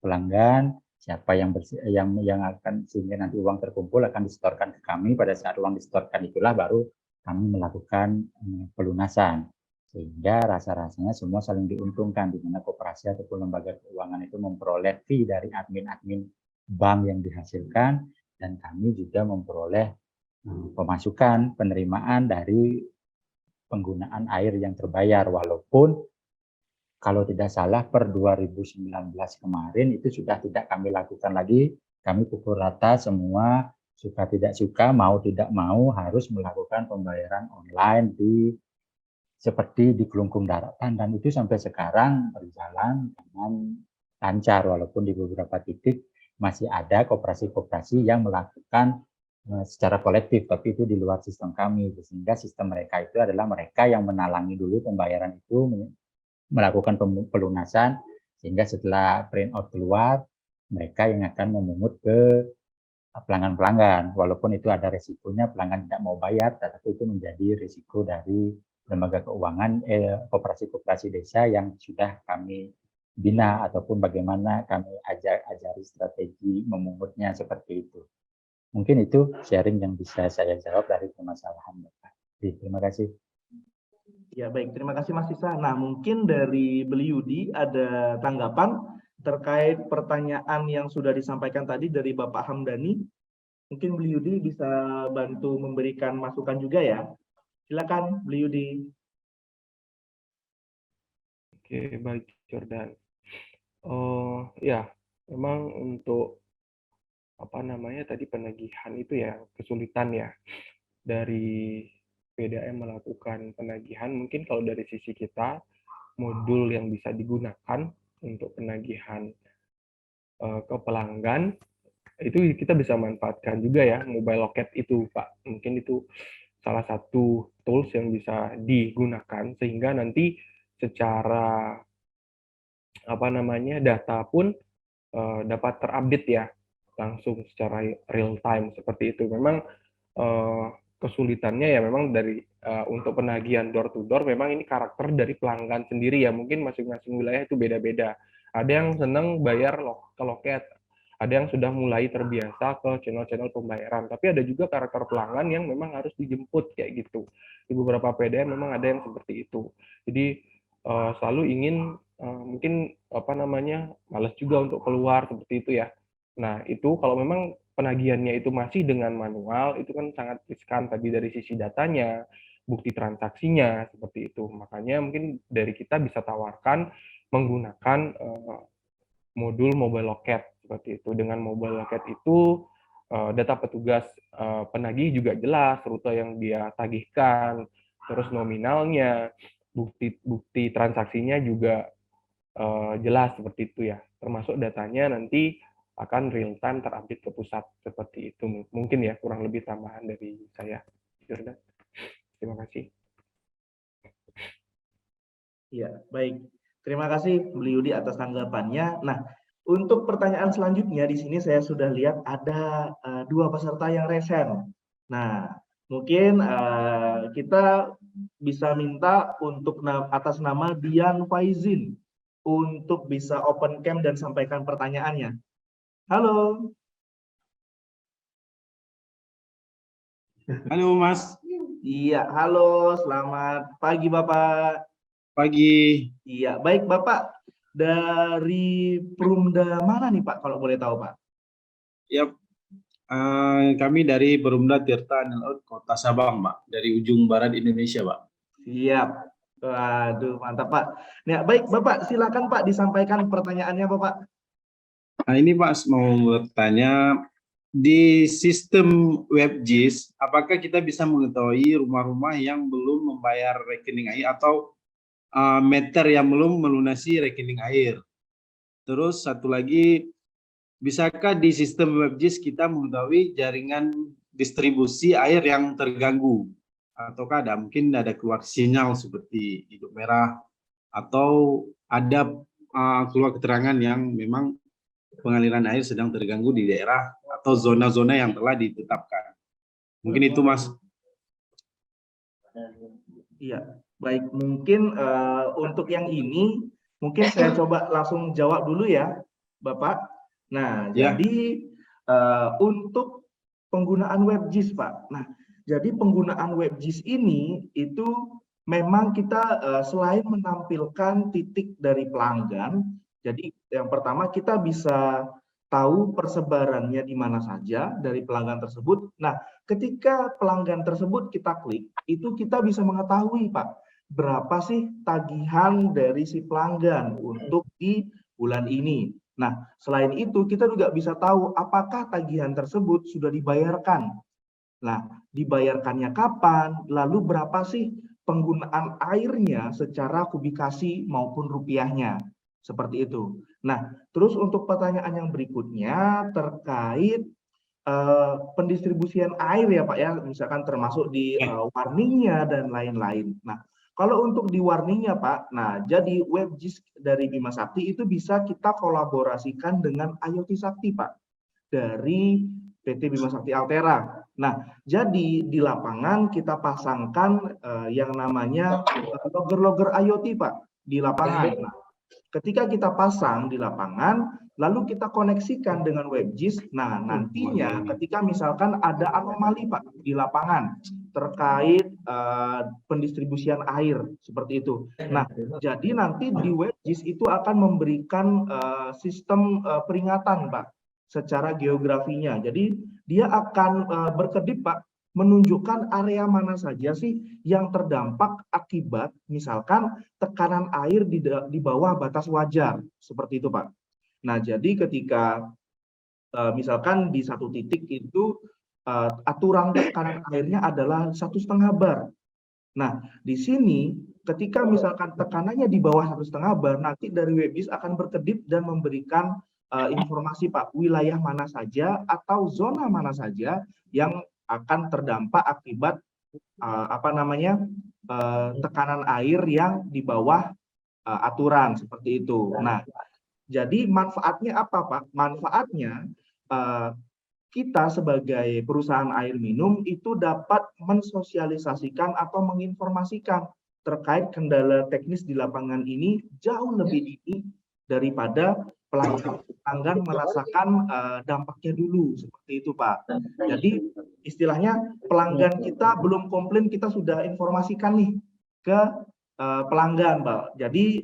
pelanggan, siapa yang akan, sehingga nanti uang terkumpul akan disetorkan ke kami. Pada saat uang disetorkan itulah baru kami melakukan pelunasan, sehingga rasa-rasanya semua saling diuntungkan, di mana koperasi ataupun lembaga keuangan itu memperoleh fee dari admin-admin bank yang dihasilkan, dan kami juga memperoleh pemasukan penerimaan dari penggunaan air yang terbayar. Walaupun kalau tidak salah per 2019 kemarin itu sudah tidak kami lakukan lagi, kami pukul rata semua, suka tidak suka, mau tidak mau harus melakukan pembayaran online seperti di Kelungkung Daratan, dan itu sampai sekarang berjalan dengan lancar, walaupun di beberapa titik masih ada koperasi-koperasi yang melakukan secara kolektif, tapi itu di luar sistem kami, sehingga sistem mereka itu adalah mereka yang menalangi dulu pembayaran itu, melakukan pelunasan, sehingga setelah print out keluar, mereka yang akan memungut ke pelanggan-pelanggan, walaupun itu ada resikonya pelanggan tidak mau bayar, tetapi itu menjadi risiko dari lembaga keuangan, koperasi-koperasi desa yang sudah kami bina, ataupun bagaimana kami ajari strategi memungutnya seperti itu. Mungkin itu sharing yang bisa saya jawab dari permasalahan Bapak. Terima kasih. Ya baik, terima kasih Mas Isa. Nah mungkin dari Beliudi ada tanggapan terkait pertanyaan yang sudah disampaikan tadi dari Bapak Hamdani. Mungkin Beliudi bisa bantu memberikan masukan juga ya. Silakan Beliudi. Oke, baik Jordan. Ya, memang untuk penagihan itu ya, kesulitan ya dari PDAM melakukan penagihan. Mungkin kalau dari sisi kita, modul yang bisa digunakan untuk penagihan ke pelanggan itu kita bisa manfaatkan juga ya, mobile loket itu Pak. Mungkin itu salah satu tools yang bisa digunakan sehingga nanti secara data pun dapat terupdate ya langsung secara real time seperti itu. Memang kesulitannya ya memang dari untuk penagihan door to door, memang ini karakter dari pelanggan sendiri ya, mungkin masing-masing wilayah itu beda-beda. Ada yang senang bayar ke loket, ada yang sudah mulai terbiasa ke channel-channel pembayaran, tapi ada juga karakter pelanggan yang memang harus dijemput kayak gitu. Di beberapa PDM memang ada yang seperti itu. Jadi selalu ingin mungkin malas juga untuk keluar seperti itu ya. Nah, itu kalau memang penagihannya itu masih dengan manual, itu kan sangat riskan tadi dari sisi datanya, bukti transaksinya, seperti itu. Makanya mungkin dari kita bisa tawarkan menggunakan modul mobile loket, seperti itu. Dengan mobile loket itu, data petugas penagih juga jelas, rute yang dia tagihkan, terus nominalnya, bukti transaksinya juga jelas seperti itu ya. Termasuk datanya nanti akan real time terupdate ke pusat seperti itu. Mungkin ya kurang lebih tambahan dari saya, Jordan. Terima kasih. Ya, baik. Terima kasih Bu Yudi atas tanggapannya. Nah, untuk pertanyaan selanjutnya di sini saya sudah lihat ada dua peserta yang resen. Nah, mungkin kita bisa minta untuk atas nama Dian Faizin untuk bisa open cam dan sampaikan pertanyaannya. Halo. Halo Mas. Iya, halo. Selamat pagi Bapak. Pagi. Iya, baik Bapak. Dari Perumda mana nih Pak, kalau boleh tahu Pak? Ya, kami dari Perumda Tirta Laut Kota Sabang, Pak. Dari ujung barat Indonesia, Pak. Siap. Waduh, mantap Pak. Nah, baik Bapak, silakan Pak disampaikan pertanyaannya Bapak. Nah, ini Pak mau bertanya, di sistem WebJIS, apakah kita bisa mengetahui rumah-rumah yang belum membayar rekening air atau meter yang belum melunasi rekening air? Terus satu lagi, bisakah di sistem WebJIS kita mengetahui jaringan distribusi air yang terganggu? Ataukah mungkin ada keluar sinyal seperti hidung merah, atau ada keluar keterangan yang memang pengaliran air sedang terganggu di daerah atau zona-zona yang telah ditetapkan. Mungkin itu Mas. Iya, baik. Mungkin untuk yang ini, mungkin saya coba langsung jawab dulu ya Bapak. Nah, Ya. jadi untuk penggunaan WebJIS Pak. Nah, jadi penggunaan WebJIS ini itu memang kita selain menampilkan titik dari pelanggan, jadi yang pertama kita bisa tahu persebarannya di mana saja dari pelanggan tersebut. Nah, ketika pelanggan tersebut kita klik, itu kita bisa mengetahui Pak, berapa sih tagihan dari si pelanggan untuk di bulan ini. Nah, selain itu kita juga bisa tahu apakah tagihan tersebut sudah dibayarkan. Nah, dibayarkannya kapan, lalu berapa sih penggunaan airnya secara kubikasi maupun rupiahnya. Seperti itu. Nah, terus untuk pertanyaan yang berikutnya terkait pendistribusian air ya Pak ya, misalkan termasuk di warningnya dan lain-lain. Nah, kalau untuk di warningnya Pak, nah jadi WebJIS dari Bima Sakti itu bisa kita kolaborasikan dengan IoT Sakti Pak, dari PT Bima Sakti Altera. Nah, jadi di lapangan kita pasangkan yang namanya logger-logger IoT Pak di lapangan. Nah, ketika kita pasang di lapangan, lalu kita koneksikan dengan WebJIS, nah nantinya ketika misalkan ada anomali Pak di lapangan terkait pendistribusian air seperti itu. Nah, jadi nanti di WebJIS itu akan memberikan sistem peringatan Pak secara geografinya. Jadi dia akan berkedip Pak, menunjukkan area mana saja sih yang terdampak akibat misalkan tekanan air di bawah batas wajar, seperti itu Pak. Nah, jadi ketika misalkan di satu titik itu aturan tekanan airnya adalah 1,5 bar. Nah, di sini ketika misalkan tekanannya di bawah 1,5 bar, nanti dari WebGIS akan berkedip dan memberikan informasi Pak, wilayah mana saja atau zona mana saja yang akan terdampak akibat tekanan air yang di bawah aturan seperti itu. Nah, jadi manfaatnya apa Pak? Manfaatnya kita sebagai perusahaan air minum itu dapat mensosialisasikan atau menginformasikan terkait kendala teknis di lapangan ini jauh lebih dini daripada pelanggan merasakan dampaknya dulu, seperti itu Pak. Jadi istilahnya pelanggan kita belum komplain, kita sudah informasikan nih ke pelanggan Pak. Jadi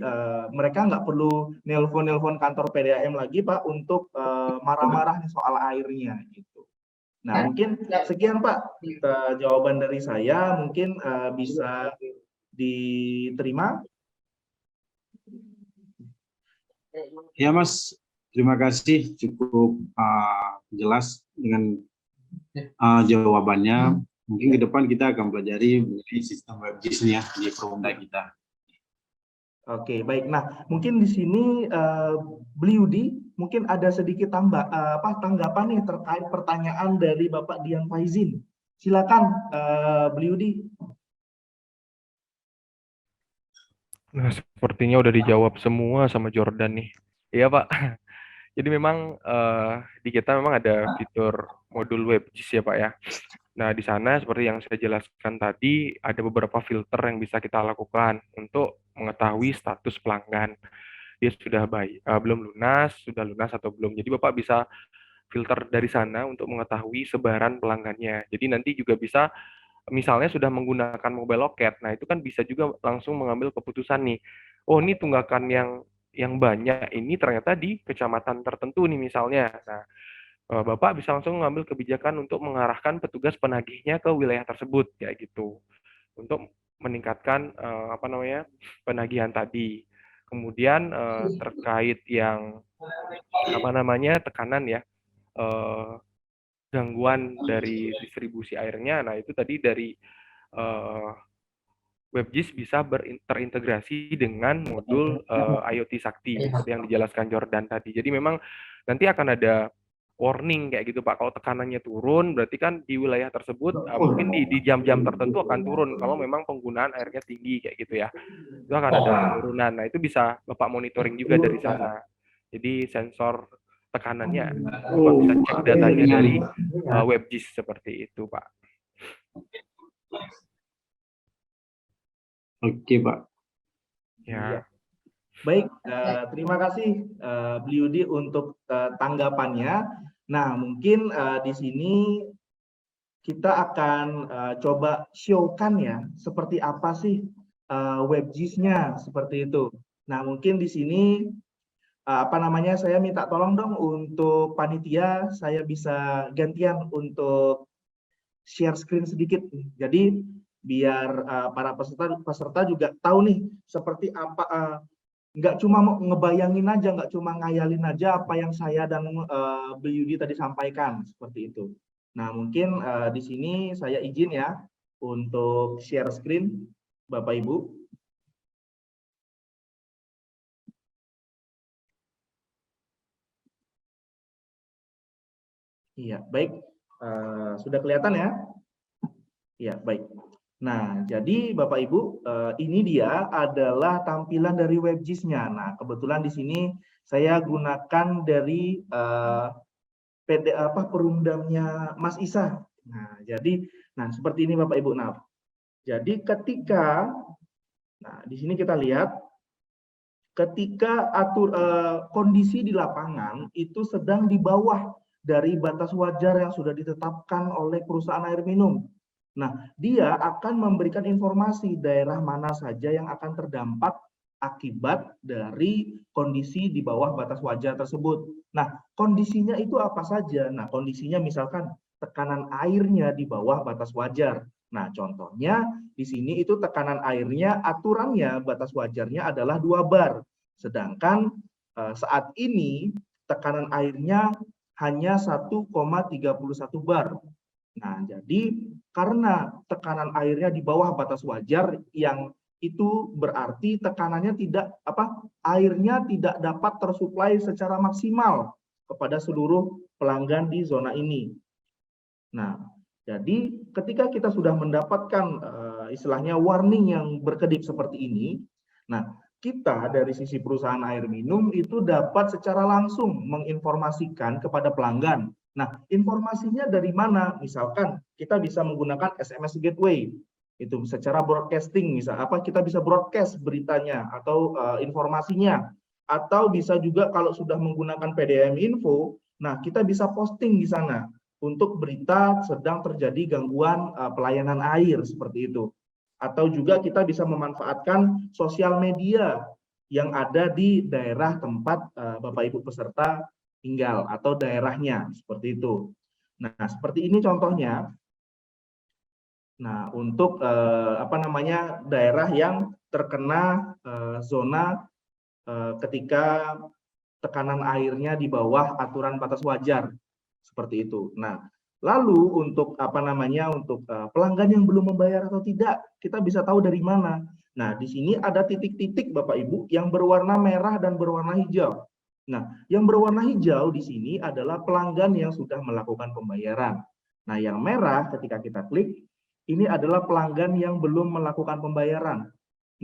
mereka nggak perlu nelpon kantor PDAM lagi Pak untuk marah-marah soal airnya gitu. Nah mungkin sekian Pak jawaban dari saya, mungkin bisa diterima. Ya Mas, terima kasih, cukup jelas dengan jawabannya. Mungkin ke depan kita akan pelajari mengenai sistem WebGIS-nya di Perumda kita. Oke, baik. Nah, mungkin di sini Bliudi mungkin ada sedikit tanggapan nih terkait pertanyaan dari Bapak Dian Faizin. Silakan Bliudi. Nah, sepertinya udah dijawab semua sama Jordan nih. Iya, Pak. Jadi memang di kita memang ada fitur modul WebGIS ya, Pak ya. Nah, di sana seperti yang saya jelaskan tadi, ada beberapa filter yang bisa kita lakukan untuk mengetahui status pelanggan. Dia sudah belum lunas, sudah lunas atau belum. Jadi Bapak bisa filter dari sana untuk mengetahui sebaran pelanggannya. Jadi nanti juga bisa misalnya sudah menggunakan mobile loket, nah itu kan bisa juga langsung mengambil keputusan nih, oh ini tunggakan yang banyak ini ternyata di kecamatan tertentu nih misalnya. Nah, Bapak bisa langsung mengambil kebijakan untuk mengarahkan petugas penagihnya ke wilayah tersebut, kayak gitu, untuk meningkatkan penagihan tadi. Kemudian terkait yang tekanan ya, gangguan dari distribusi airnya. Nah, itu tadi dari WebGIS bisa terintegrasi dengan modul IoT Sakti seperti yang dijelaskan Jordan tadi. Jadi memang nanti akan ada warning kayak gitu Pak. Kalau tekanannya turun, berarti kan di wilayah tersebut mungkin di jam-jam tertentu akan turun kalau memang penggunaan airnya tinggi kayak gitu ya. Itu akan ada penurunan. Nah, itu bisa Bapak monitoring juga dari sana. Jadi sensor tekanannya Bapak bisa cek datanya dari WebGIS seperti itu Pak. Oke Pak. Ya. Baik, terima kasih Bliudi untuk tanggapannya. Nah, mungkin di sini kita akan coba show-kan ya, seperti apa sih WebGIS-nya seperti itu. Nah, mungkin di sini saya minta tolong dong untuk panitia, saya bisa gantian untuk share screen sedikit. Jadi biar para peserta juga tahu nih seperti apa, nggak cuma ngebayangin aja, nggak cuma ngayalin aja apa yang saya dan Bliudi tadi sampaikan seperti itu. Nah mungkin di sini saya izin ya untuk share screen Bapak Ibu. Iya baik, sudah kelihatan ya? Iya baik. Nah, jadi Bapak Ibu, ini dia adalah tampilan dari WebGIS-nya. Nah, kebetulan di sini saya gunakan dari perumdamnya Mas Isa. Nah, seperti ini Bapak Ibu. Nah, jadi di sini kita lihat ketika kondisi di lapangan itu sedang di bawah dari batas wajar yang sudah ditetapkan oleh perusahaan air minum. Nah, dia akan memberikan informasi daerah mana saja yang akan terdampak akibat dari kondisi di bawah batas wajar tersebut. Nah, kondisinya itu apa saja? Nah, kondisinya misalkan tekanan airnya di bawah batas wajar. Nah, contohnya di sini itu tekanan airnya, aturannya batas wajarnya adalah 2 bar. Sedangkan saat ini tekanan airnya hanya 1,31 bar. Nah, jadi karena tekanan airnya di bawah batas wajar, yang itu berarti tekanannya airnya tidak dapat tersuplai secara maksimal kepada seluruh pelanggan di zona ini. Nah, jadi ketika kita sudah mendapatkan istilahnya warning yang berkedip seperti ini, nah kita dari sisi perusahaan air minum itu dapat secara langsung menginformasikan kepada pelanggan. Nah, informasinya dari mana? Misalkan kita bisa menggunakan SMS gateway, itu secara broadcasting, kita bisa broadcast beritanya atau informasinya, atau bisa juga kalau sudah menggunakan PDAM info, nah kita bisa posting di sana untuk berita sedang terjadi gangguan pelayanan air seperti itu. Atau juga kita bisa memanfaatkan sosial media yang ada di daerah tempat Bapak Ibu peserta tinggal atau daerahnya seperti itu. Nah, seperti ini contohnya. Nah, untuk daerah yang terkena zona ketika tekanan airnya di bawah aturan batas wajar seperti itu. Nah, lalu untuk untuk pelanggan yang belum membayar atau tidak, kita bisa tahu dari mana. Nah, di sini ada titik-titik Bapak Ibu yang berwarna merah dan berwarna hijau. Nah, yang berwarna hijau di sini adalah pelanggan yang sudah melakukan pembayaran. Nah, yang merah ketika kita klik, ini adalah pelanggan yang belum melakukan pembayaran.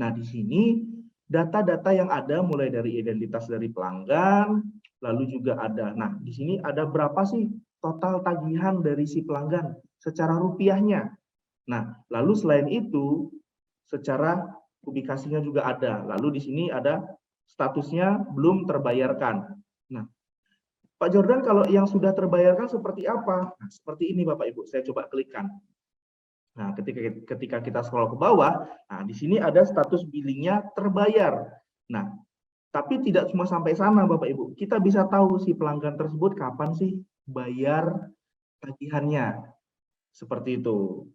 Nah, di sini data-data yang ada mulai dari identitas dari pelanggan, lalu juga ada, nah di sini ada berapa sih total tagihan dari si pelanggan secara rupiahnya. Nah, lalu selain itu secara publikasinya juga ada. Lalu di sini ada statusnya belum terbayarkan. Nah, Pak Jordan, kalau yang sudah terbayarkan seperti apa? Nah, seperti ini Bapak Ibu, saya coba klikkan. Nah, ketika kita scroll ke bawah, nah di sini ada status billingnya terbayar. Nah, tapi tidak cuma sampai sana Bapak Ibu. Kita bisa tahu si pelanggan tersebut kapan sih bayar tagihannya. Seperti itu.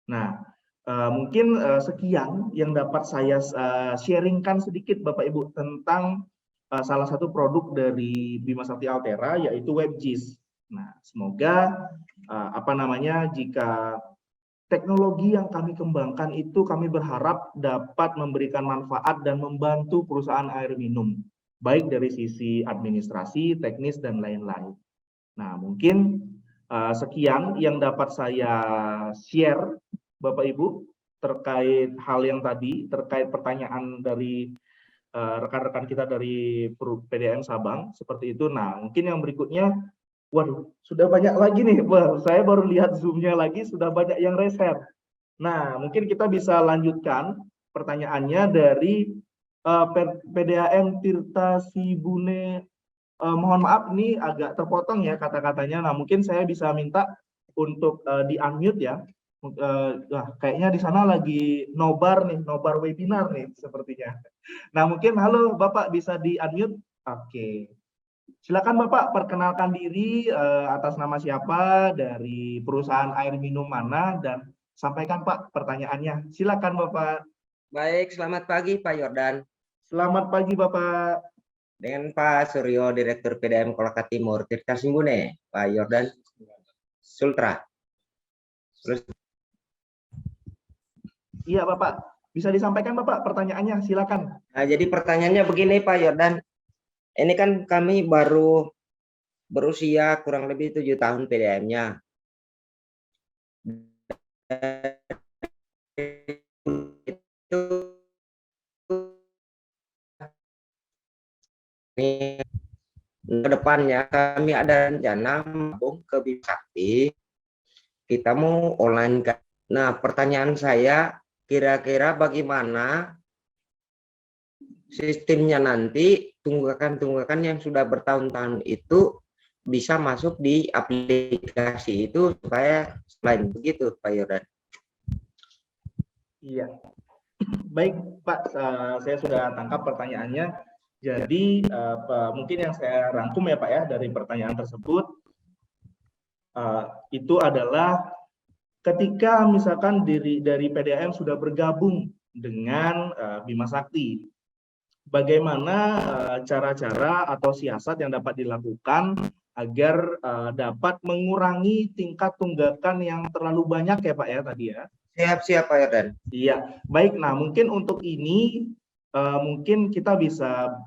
Nah, mungkin sekian yang dapat saya sharingkan sedikit Bapak Ibu tentang salah satu produk dari Bima Sakti Altera, yaitu WebGIS. Nah, semoga jika teknologi yang kami kembangkan itu kami berharap dapat memberikan manfaat dan membantu perusahaan air minum, baik dari sisi administrasi, teknis, dan lain-lain. Nah, mungkin sekian yang dapat saya share, Bapak Ibu, terkait hal yang tadi, terkait pertanyaan dari rekan-rekan kita dari PDAM Sabang, seperti itu. Nah, mungkin yang berikutnya, waduh, sudah banyak lagi nih. Wah, saya baru lihat Zoom-nya lagi, sudah banyak yang reshare. Nah, mungkin kita bisa lanjutkan pertanyaannya dari PDAM Tirta Sibune. Mohon maaf, ini agak terpotong ya kata-katanya. Nah, mungkin saya bisa minta untuk di-unmute ya. Kayaknya di sana lagi nobar webinar nih sepertinya. Nah, mungkin halo Bapak, bisa di-unmute? Oke. Silakan Bapak, perkenalkan diri atas nama siapa, dari perusahaan air minum mana, dan sampaikan Pak pertanyaannya. Silakan Bapak. Baik, selamat pagi Pak Jordan. Selamat pagi Bapak. Dengan Pak Suryo, Direktur PDAM Kolaka Timur, Tirta Simbune, Pak Jordan Sultra. Terus. Iya Bapak, bisa disampaikan Bapak pertanyaannya, silakan. Nah, jadi pertanyaannya begini Pak Jordan. Ini kan kami baru berusia kurang lebih 7 tahun PDAM-nya. Itu ke depannya kami ada rencana mabung ke Bima Sakti. Kita mau online kan. Nah, pertanyaan saya, kira-kira bagaimana sistemnya nanti tunggakan yang sudah bertahun-tahun itu bisa masuk di aplikasi itu supaya selain begitu Pak Jordan. Iya, baik Pak, saya sudah tangkap pertanyaannya. Jadi mungkin yang saya rangkum ya Pak ya dari pertanyaan tersebut, itu adalah ketika misalkan dari PDAM sudah bergabung dengan Bima Sakti, bagaimana cara-cara atau siasat yang dapat dilakukan agar dapat mengurangi tingkat tunggakan yang terlalu banyak ya Pak ya tadi ya. Siap-siap Pak Yordan. Iya, baik. Nah, mungkin untuk ini mungkin kita bisa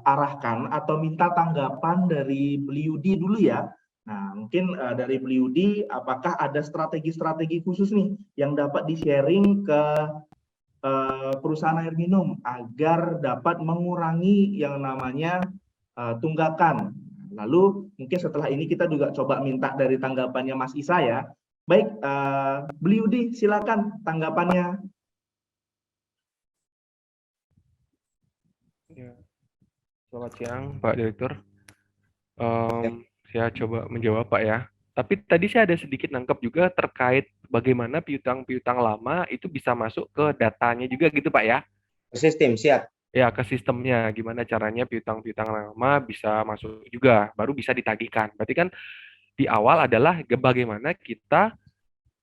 arahkan atau minta tanggapan dari Beliudi dulu ya. Nah, mungkin dari Beliudi, apakah ada strategi-strategi khusus nih yang dapat di-sharing ke perusahaan air minum agar dapat mengurangi yang namanya tunggakan. Lalu mungkin setelah ini kita juga coba minta dari tanggapannya Mas Isa ya. Baik, Beliudi silakan tanggapannya. Ya. Selamat siang, Pak Direktur. Saya coba menjawab, Pak ya. Tapi tadi saya ada sedikit nangkep juga terkait bagaimana piutang-piutang lama itu bisa masuk ke datanya juga gitu, Pak ya. Sistem siap. Ya, ke sistemnya. Gimana caranya piutang-piutang lama bisa masuk juga, baru bisa ditagihkan. Berarti kan di awal adalah bagaimana kita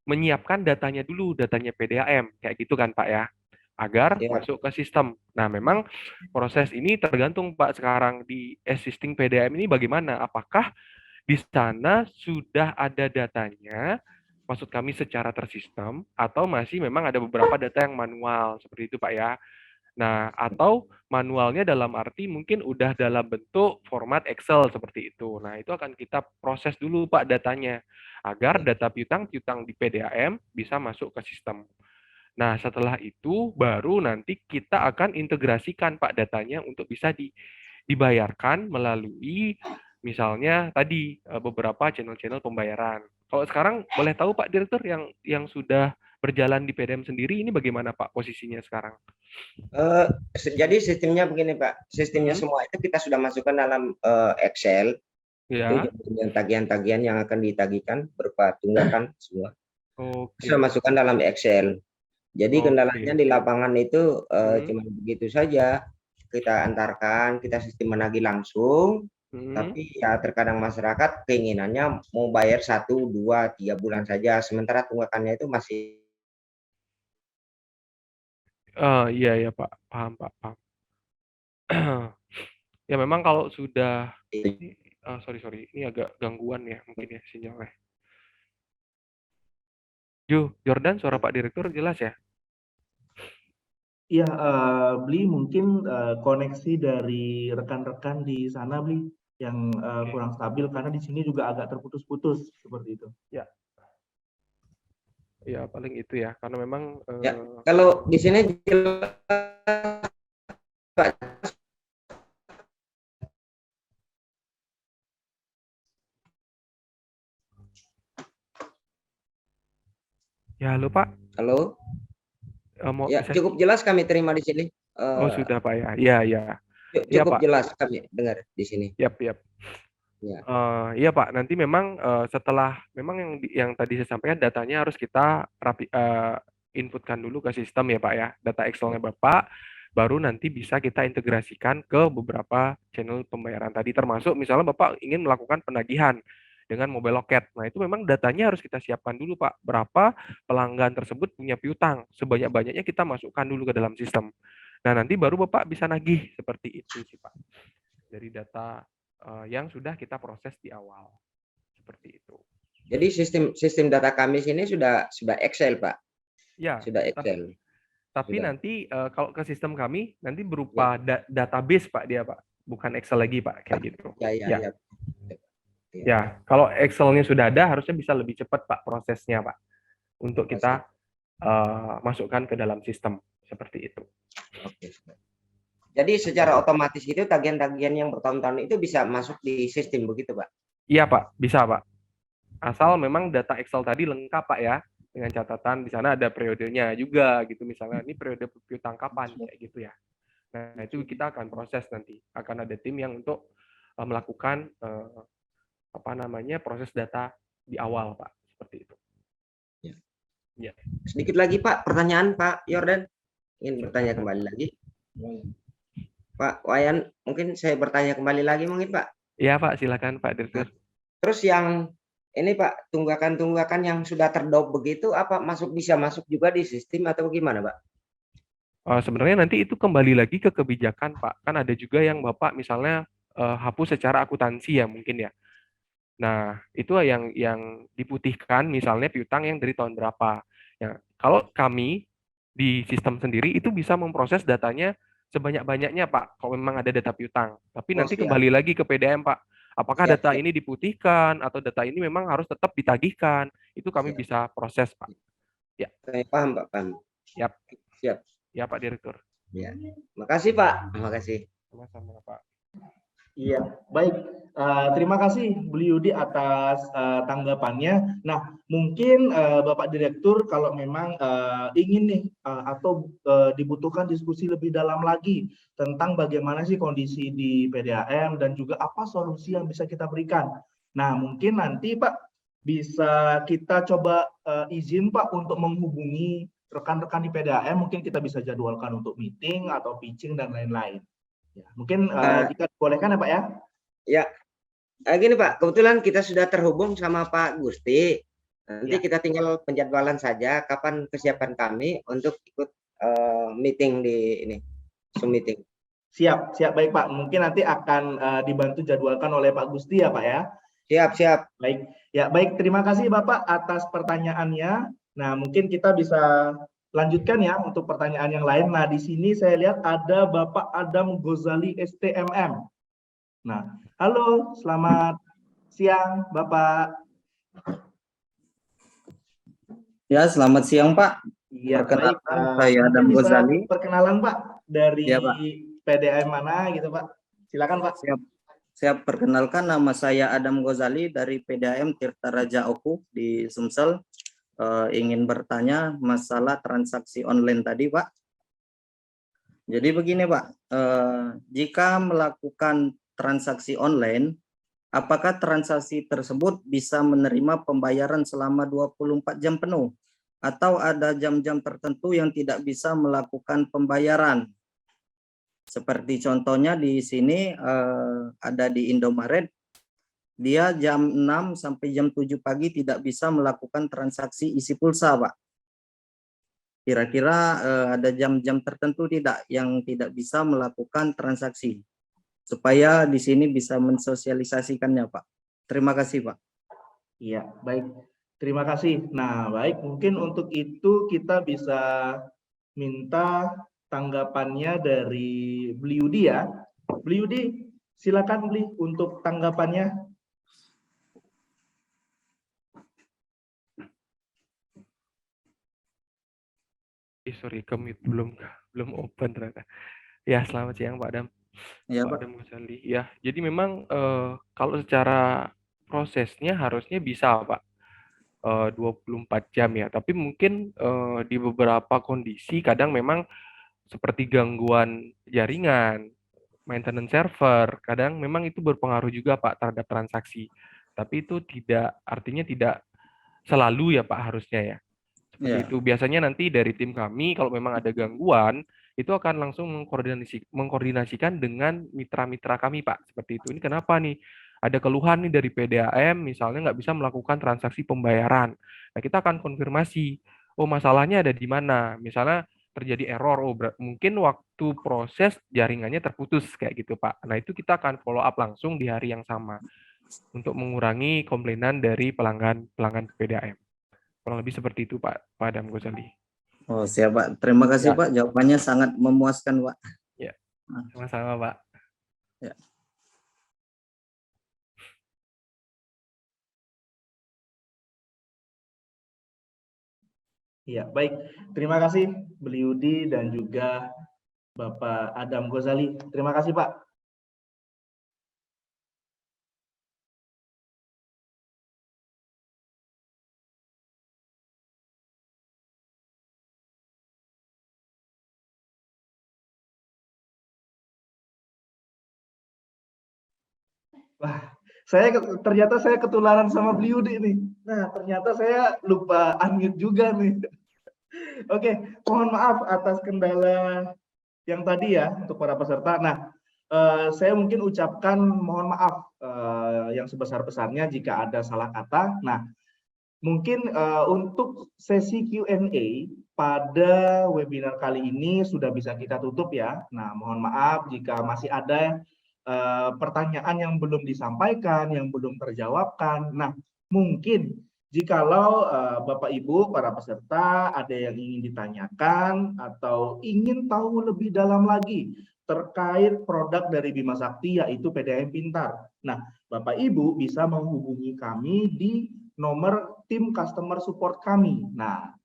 menyiapkan datanya dulu, datanya PDAM, kayak gitu kan Pak ya, agar Ya. masuk ke sistem. Nah, memang proses ini tergantung Pak sekarang di existing PDAM ini bagaimana, apakah di sana sudah ada datanya, maksud kami secara tersistem, atau masih memang ada beberapa data yang manual, seperti itu Pak ya. Nah, atau manualnya dalam arti mungkin udah dalam bentuk format Excel seperti itu. Nah, itu akan kita proses dulu Pak datanya agar data piutang-piutang di PDAM bisa masuk ke sistem. Nah, setelah itu baru nanti kita akan integrasikan Pak datanya untuk bisa dibayarkan melalui misalnya tadi beberapa channel-channel pembayaran. Kalau sekarang boleh tahu Pak Direktur yang sudah berjalan di PDAM sendiri ini bagaimana Pak posisinya sekarang? Jadi sistemnya begini Pak, sistemnya semua itu kita sudah masukkan dalam Excel. Ya. Itu tagihan-tagihan yang akan ditagihkan berupa tunggakan semua. Oke. Sudah masukkan dalam Excel. Jadi kendalanya di lapangan itu cuma begitu saja. Kita antarkan, kita sistem menagih langsung. Tapi ya terkadang masyarakat keinginannya mau bayar 1, 2, 3 bulan saja. Sementara tunggakannya itu masih. Iya Pak, paham Pak, paham. Ya memang kalau sudah sorry, ini agak gangguan ya mungkin ya sinyalnya. Jordan, suara Pak Direktur jelas ya? Iya, Bli mungkin koneksi dari rekan-rekan di sana Bli yang kurang stabil karena di sini juga agak terputus-putus seperti itu. Ya. Ya paling itu ya karena memang Ya, kalau di sini jelas Pak. Ya halo Pak. Halo. Ya, bisa... cukup jelas kami terima di sini. Oh sudah Pak ya. Iya ya. Cukup ya, jelas kami dengar di sini. Yap. Ya. Iya Pak. Nanti memang setelah memang yang tadi saya sampaikan datanya harus kita inputkan dulu ke sistem ya Pak ya. Data Excel-nya Bapak baru nanti bisa kita integrasikan ke beberapa channel pembayaran tadi termasuk misalnya Bapak ingin melakukan penagihan dengan mobile loket. Nah, itu memang datanya harus kita siapkan dulu, Pak. Berapa pelanggan tersebut punya piutang. Sebanyak-banyaknya kita masukkan dulu ke dalam sistem. Nah, nanti baru Bapak bisa nagih seperti itu sih, Pak. Dari data yang sudah kita proses di awal. Seperti itu. Jadi sistem data kami sini sudah Excel, Pak. Ya. Sudah Excel. Tapi nanti kalau ke sistem kami nanti berupa database, Pak, dia, Pak. Bukan Excel lagi, Pak, kayak gitu. Ya. Ya, kalau Excel-nya sudah ada, harusnya bisa lebih cepat, Pak, prosesnya, Pak. Untuk kita masukkan ke dalam sistem. Seperti itu. Oke. Jadi secara otomatis itu tagihan-tagihan yang bertahun-tahun itu bisa masuk di sistem, begitu, Pak? Iya, Pak. Bisa, Pak. Asal memang data Excel tadi lengkap, Pak, ya. Dengan catatan di sana ada periodenya juga, gitu. Misalnya, ini periode piutang kapan, kayak gitu ya. Nah, itu kita akan proses nanti. Akan ada tim yang untuk melakukan proses data di awal, Pak, seperti itu. Ya. Sedikit lagi, Pak, pertanyaan Pak Yordan, ingin bertanya kembali lagi. Pak Wayan, mungkin saya bertanya kembali lagi mungkin, Pak. Iya, Pak, silakan Pak Direktur. Terus yang ini Pak, tunggakan-tunggakan yang sudah terdop begitu, apa bisa masuk juga di sistem atau gimana, Pak? Sebenarnya nanti itu kembali lagi ke kebijakan, Pak. Kan ada juga yang Bapak misalnya hapus secara akuntansi ya mungkin ya. Nah, itu yang diputihkan misalnya piutang yang dari tahun berapa. Ya, kalau kami di sistem sendiri itu bisa memproses datanya sebanyak-banyaknya, Pak, kalau memang ada data piutang. Tapi Oh, nanti siap, kembali lagi ke PDM, Pak. Apakah Siap, data siap, ini diputihkan atau data ini memang harus tetap ditagihkan? Itu kami siap. bisa proses, Pak. Ya, Saya paham, Pak, paham. ya, Siap. ya, Pak Direktur. Ya. Makasih, Pak. Makasih. Sama-sama, Pak. iya, baik. Terima kasih Bu Yudi atas tanggapannya. Nah, mungkin Bapak Direktur kalau memang ingin nih atau dibutuhkan diskusi lebih dalam lagi tentang bagaimana sih kondisi di PDAM dan juga apa solusi yang bisa kita berikan. Nah, mungkin nanti Pak bisa kita coba izin Pak untuk menghubungi rekan-rekan di PDAM, mungkin kita bisa jadwalkan untuk meeting atau pitching dan lain-lain. Ya, mungkin jika dibolehkan ya Pak ya. Ya, gini Pak, kebetulan kita sudah terhubung sama Pak Gusti. Nanti Ya. kita tinggal penjadwalan saja kapan kesiapan kami untuk ikut meeting di ini, Zoom meeting. Siap, siap, baik Pak. Mungkin nanti akan dibantu jadwalkan oleh Pak Gusti ya Pak ya. Siap, siap. Baik, ya baik. Terima kasih Bapak atas pertanyaannya. Nah, mungkin kita bisa lanjutkan ya untuk pertanyaan yang lain. Nah, di sini saya lihat ada Bapak Adam Ghazali STMM. Nah, halo, selamat siang Bapak. Ya, selamat siang Pak. Iya, Perkenalkan, baik. saya Mungkin Adam bisa Ghazali. perkenalan Pak dari Ya, Pak. PDAM mana gitu Pak. Silakan Pak. Siap, perkenalkan nama saya Adam Ghazali dari PDAM Tirta Raja Oku di Sumsel. Ingin bertanya masalah transaksi online tadi, Pak. Jadi begini, Pak. Jika melakukan transaksi online, apakah transaksi tersebut bisa menerima pembayaran selama 24 jam penuh? Atau ada jam-jam tertentu yang tidak bisa melakukan pembayaran? Seperti contohnya di sini ada di Indomaret, dia jam 6 sampai jam 7 pagi tidak bisa melakukan transaksi isi pulsa, Pak. Kira-kira ada jam-jam tertentu tidak yang tidak bisa melakukan transaksi? Supaya di sini bisa mensosialisasikannya, Pak. Terima kasih, Pak. Iya, baik. Terima kasih. Nah, baik. Mungkin untuk itu kita bisa minta tanggapannya dari Bliudi ya. Bliudi, silakan Bli untuk tanggapannya. Sorry, kami belum open ternyata. Ya, selamat siang Pak Adam. Ya, Pak Pak. Adam Ghazali. Ya, jadi memang kalau secara prosesnya harusnya bisa Pak 24 jam ya. Tapi mungkin di beberapa kondisi kadang memang seperti gangguan jaringan, maintenance server, kadang memang itu berpengaruh juga Pak terhadap transaksi. Tapi itu artinya tidak selalu ya Pak harusnya ya. Seperti Ya. itu. Biasanya nanti dari tim kami kalau memang ada gangguan itu akan langsung mengkoordinasikan dengan mitra-mitra kami Pak. Seperti itu. Ini kenapa nih? Ada keluhan nih dari PDAM misalnya nggak bisa melakukan transaksi pembayaran. Nah, kita akan konfirmasi. Oh, masalahnya ada di mana? Misalnya terjadi error. Oh, mungkin waktu proses jaringannya terputus kayak gitu Pak. Nah, itu kita akan follow up langsung di hari yang sama untuk mengurangi komplainan dari pelanggan PDAM. Kurang lebih seperti itu Pak Adam Ghazali. Oh, siap, Pak. Terima kasih, Ya. Pak. Jawabannya sangat memuaskan, Pak. Ya, sama-sama Pak. Ya. Iya, baik. Terima kasih Bliudi dan juga Bapak Adam Ghazali. Terima kasih Pak. Wah, ternyata saya ketularan sama Bliudi nih. Nah, ternyata saya lupa unmute juga nih. Oke, mohon maaf atas kendala yang tadi ya untuk para peserta. Nah, saya mungkin ucapkan mohon maaf yang sebesar-besarnya jika ada salah kata. Nah, mungkin untuk sesi Q&A pada webinar kali ini sudah bisa kita tutup ya. Nah, mohon maaf jika masih ada pertanyaan yang belum disampaikan, yang belum terjawabkan. Nah, mungkin jikalau Bapak Ibu para peserta ada yang ingin ditanyakan atau ingin tahu lebih dalam lagi terkait produk dari Bima Sakti yaitu PDAM Pintar. Nah, Bapak Ibu bisa menghubungi kami di nomor tim customer support kami. Nah,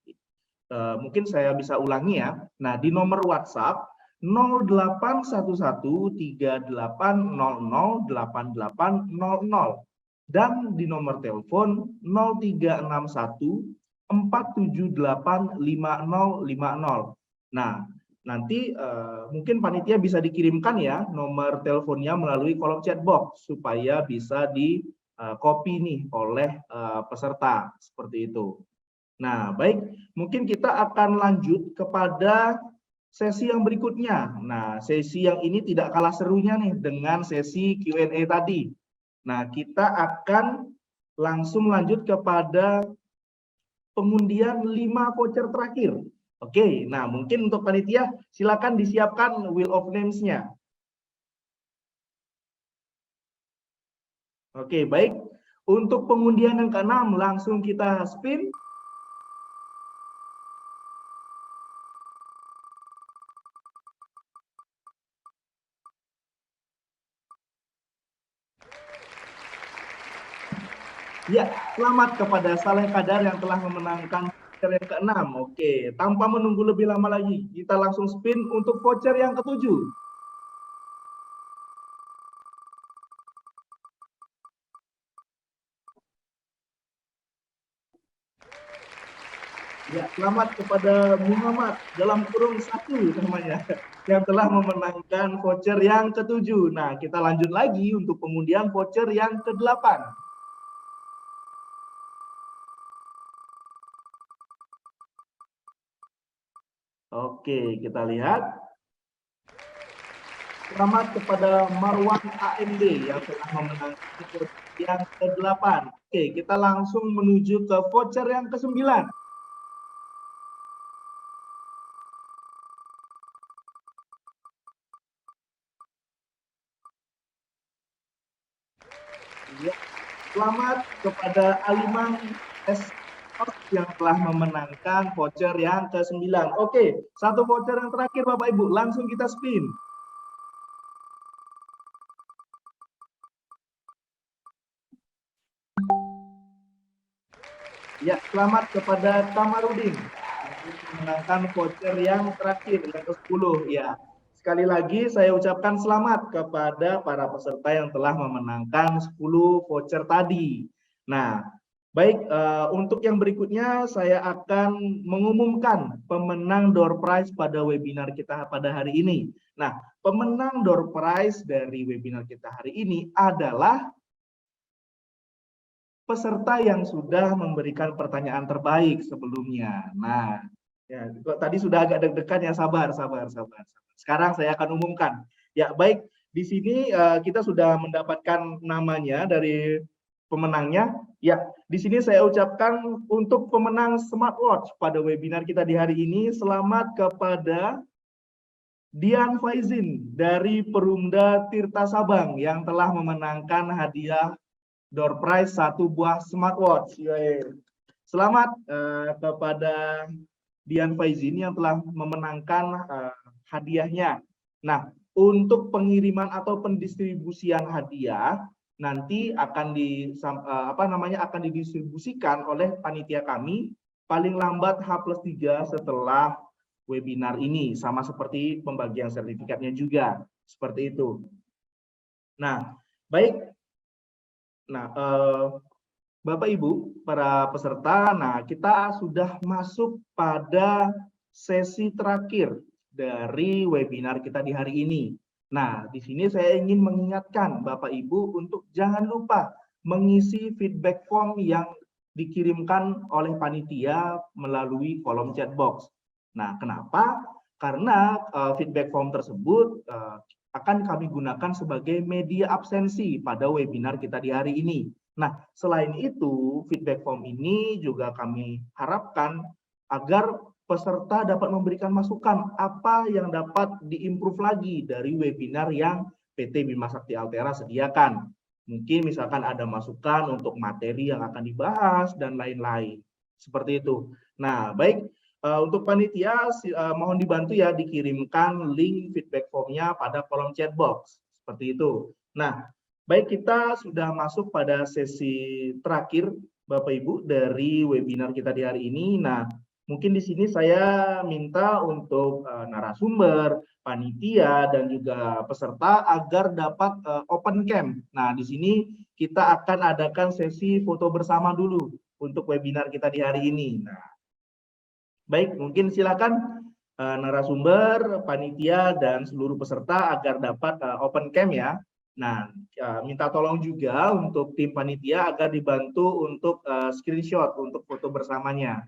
mungkin saya bisa ulangi ya. Nah, di nomor WhatsApp 081138008800 dan di nomor telepon 036147855050. Nah, nanti mungkin panitia bisa dikirimkan ya nomor teleponnya melalui kolom chat box supaya bisa di copy nih oleh peserta seperti itu. Nah, baik, mungkin kita akan lanjut kepada sesi yang berikutnya. Nah, sesi yang ini tidak kalah serunya nih dengan sesi Q&A tadi. Nah, kita akan langsung lanjut kepada pengundian 5 voucher terakhir. Oke, nah mungkin untuk panitia silakan disiapkan wheel of names-nya. Oke, baik. Untuk pengundian yang ke-6 langsung kita spin. Ya, selamat kepada Saleh Kadar yang telah memenangkan voucher yang ke-6. Oke, tanpa menunggu lebih lama lagi, kita langsung spin untuk voucher yang ke-7. Ya, selamat kepada Muhammad dalam kurung 1 namanya yang telah memenangkan voucher yang ke-7. Nah, kita lanjut lagi untuk pengundian voucher yang ke-8. Oke, kita lihat. Selamat kepada Marwan AMD yang telah memenangkan voucher yang ke-8. Oke, kita langsung menuju ke voucher yang ke-9. Ya, selamat kepada Alimang S yang telah memenangkan voucher yang ke-9. Oke, satu voucher yang terakhir Bapak Ibu, langsung kita spin. Ya, selamat kepada Kamarudin memenangkan voucher yang terakhir yang ke-10 ya. Sekali lagi saya ucapkan selamat kepada para peserta yang telah memenangkan 10 voucher tadi. Nah, baik, untuk yang berikutnya saya akan mengumumkan pemenang door prize pada webinar kita pada hari ini. Nah, pemenang door prize dari webinar kita hari ini adalah peserta yang sudah memberikan pertanyaan terbaik sebelumnya. Nah, ya, tadi sudah agak deg-degan ya, sabar. Sekarang saya akan umumkan. Ya, baik, di sini kita sudah mendapatkan namanya dari pemenangnya. Ya, di sini saya ucapkan untuk pemenang smartwatch pada webinar kita di hari ini, selamat kepada Dian Faizin dari Perumda Tirta Sabang yang telah memenangkan hadiah door prize 1 buah smartwatch. Selamat kepada Dian Faizin yang telah memenangkan hadiahnya. Nah, untuk pengiriman atau pendistribusian hadiah nanti akan akan didistribusikan oleh panitia kami paling lambat H+3 setelah webinar ini, sama seperti pembagian sertifikatnya juga seperti itu. Nah, baik. Nah, Bapak Ibu para peserta, nah kita sudah masuk pada sesi terakhir dari webinar kita di hari ini. Nah, di sini saya ingin mengingatkan Bapak Ibu untuk jangan lupa mengisi feedback form yang dikirimkan oleh panitia melalui kolom chat box. Nah, kenapa? Karena feedback form tersebut akan kami gunakan sebagai media absensi pada webinar kita di hari ini. Nah, selain itu, feedback form ini juga kami harapkan agar peserta dapat memberikan masukan apa yang dapat diimprove lagi dari webinar yang PT Bima Sakti Altera sediakan. Mungkin misalkan ada masukan untuk materi yang akan dibahas dan lain-lain. Seperti itu. Nah, baik, untuk panitia mohon dibantu ya dikirimkan link feedback formnya pada kolom chat box. Seperti itu. Nah, baik, kita sudah masuk pada sesi terakhir Bapak Ibu dari webinar kita di hari ini. Nah, mungkin di sini saya minta untuk narasumber, panitia, dan juga peserta agar dapat open cam. Nah, di sini kita akan adakan sesi foto bersama dulu untuk webinar kita di hari ini. Nah, baik, mungkin silakan narasumber, panitia, dan seluruh peserta agar dapat open cam ya. Nah, minta tolong juga untuk tim panitia agar dibantu untuk screenshot untuk foto bersamanya.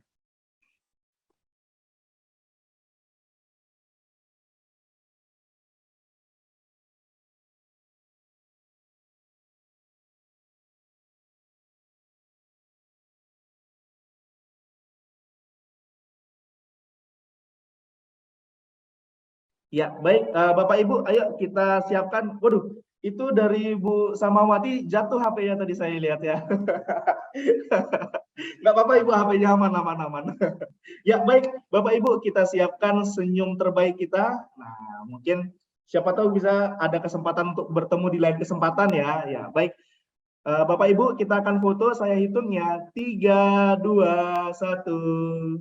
Ya, baik, Bapak Ibu, ayo kita siapkan. Waduh, itu dari Bu Samawati jatuh HP-nya tadi saya lihat ya. Nggak apa-apa Ibu, HP-nya aman, aman, aman. Ya, baik, Bapak Ibu, kita siapkan senyum terbaik kita. Nah, mungkin siapa tahu bisa ada kesempatan untuk bertemu di lain kesempatan ya. Ya, baik. Bapak Ibu, kita akan foto, saya hitung ya. 3, 2, 1.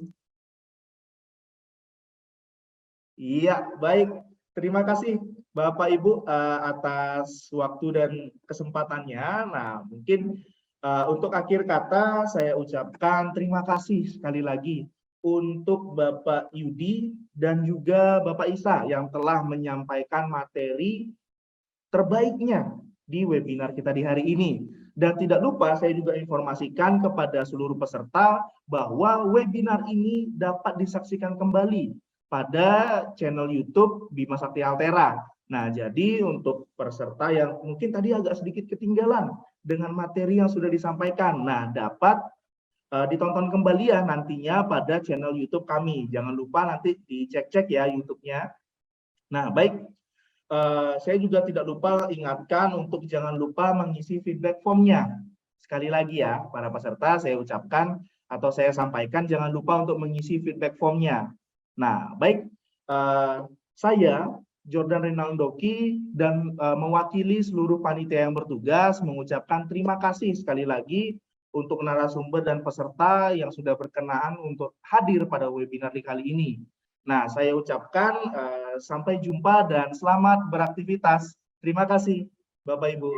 Iya, baik. Terima kasih Bapak Ibu atas waktu dan kesempatannya. Nah, mungkin untuk akhir kata saya ucapkan terima kasih sekali lagi untuk Bapak Yudi dan juga Bapak Isa yang telah menyampaikan materi terbaiknya di webinar kita di hari ini. Dan tidak lupa saya juga informasikan kepada seluruh peserta bahwa webinar ini dapat disaksikan kembali pada channel YouTube Bima Sakti Altera. Nah, jadi untuk peserta yang mungkin tadi agak sedikit ketinggalan dengan materi yang sudah disampaikan, nah dapat ditonton kembali ya nantinya pada channel YouTube kami. Jangan lupa nanti dicek-cek ya YouTube-nya. Nah, baik. Saya juga tidak lupa ingatkan untuk jangan lupa mengisi feedback formnya. Sekali lagi ya, para peserta saya ucapkan atau saya sampaikan jangan lupa untuk mengisi feedback formnya. Nah, baik, saya Jordan Rinaldoki dan mewakili seluruh panitia yang bertugas mengucapkan terima kasih sekali lagi untuk narasumber dan peserta yang sudah berkenan untuk hadir pada webinar di kali ini. Nah, saya ucapkan sampai jumpa dan selamat beraktivitas. Terima kasih, Bapak Ibu.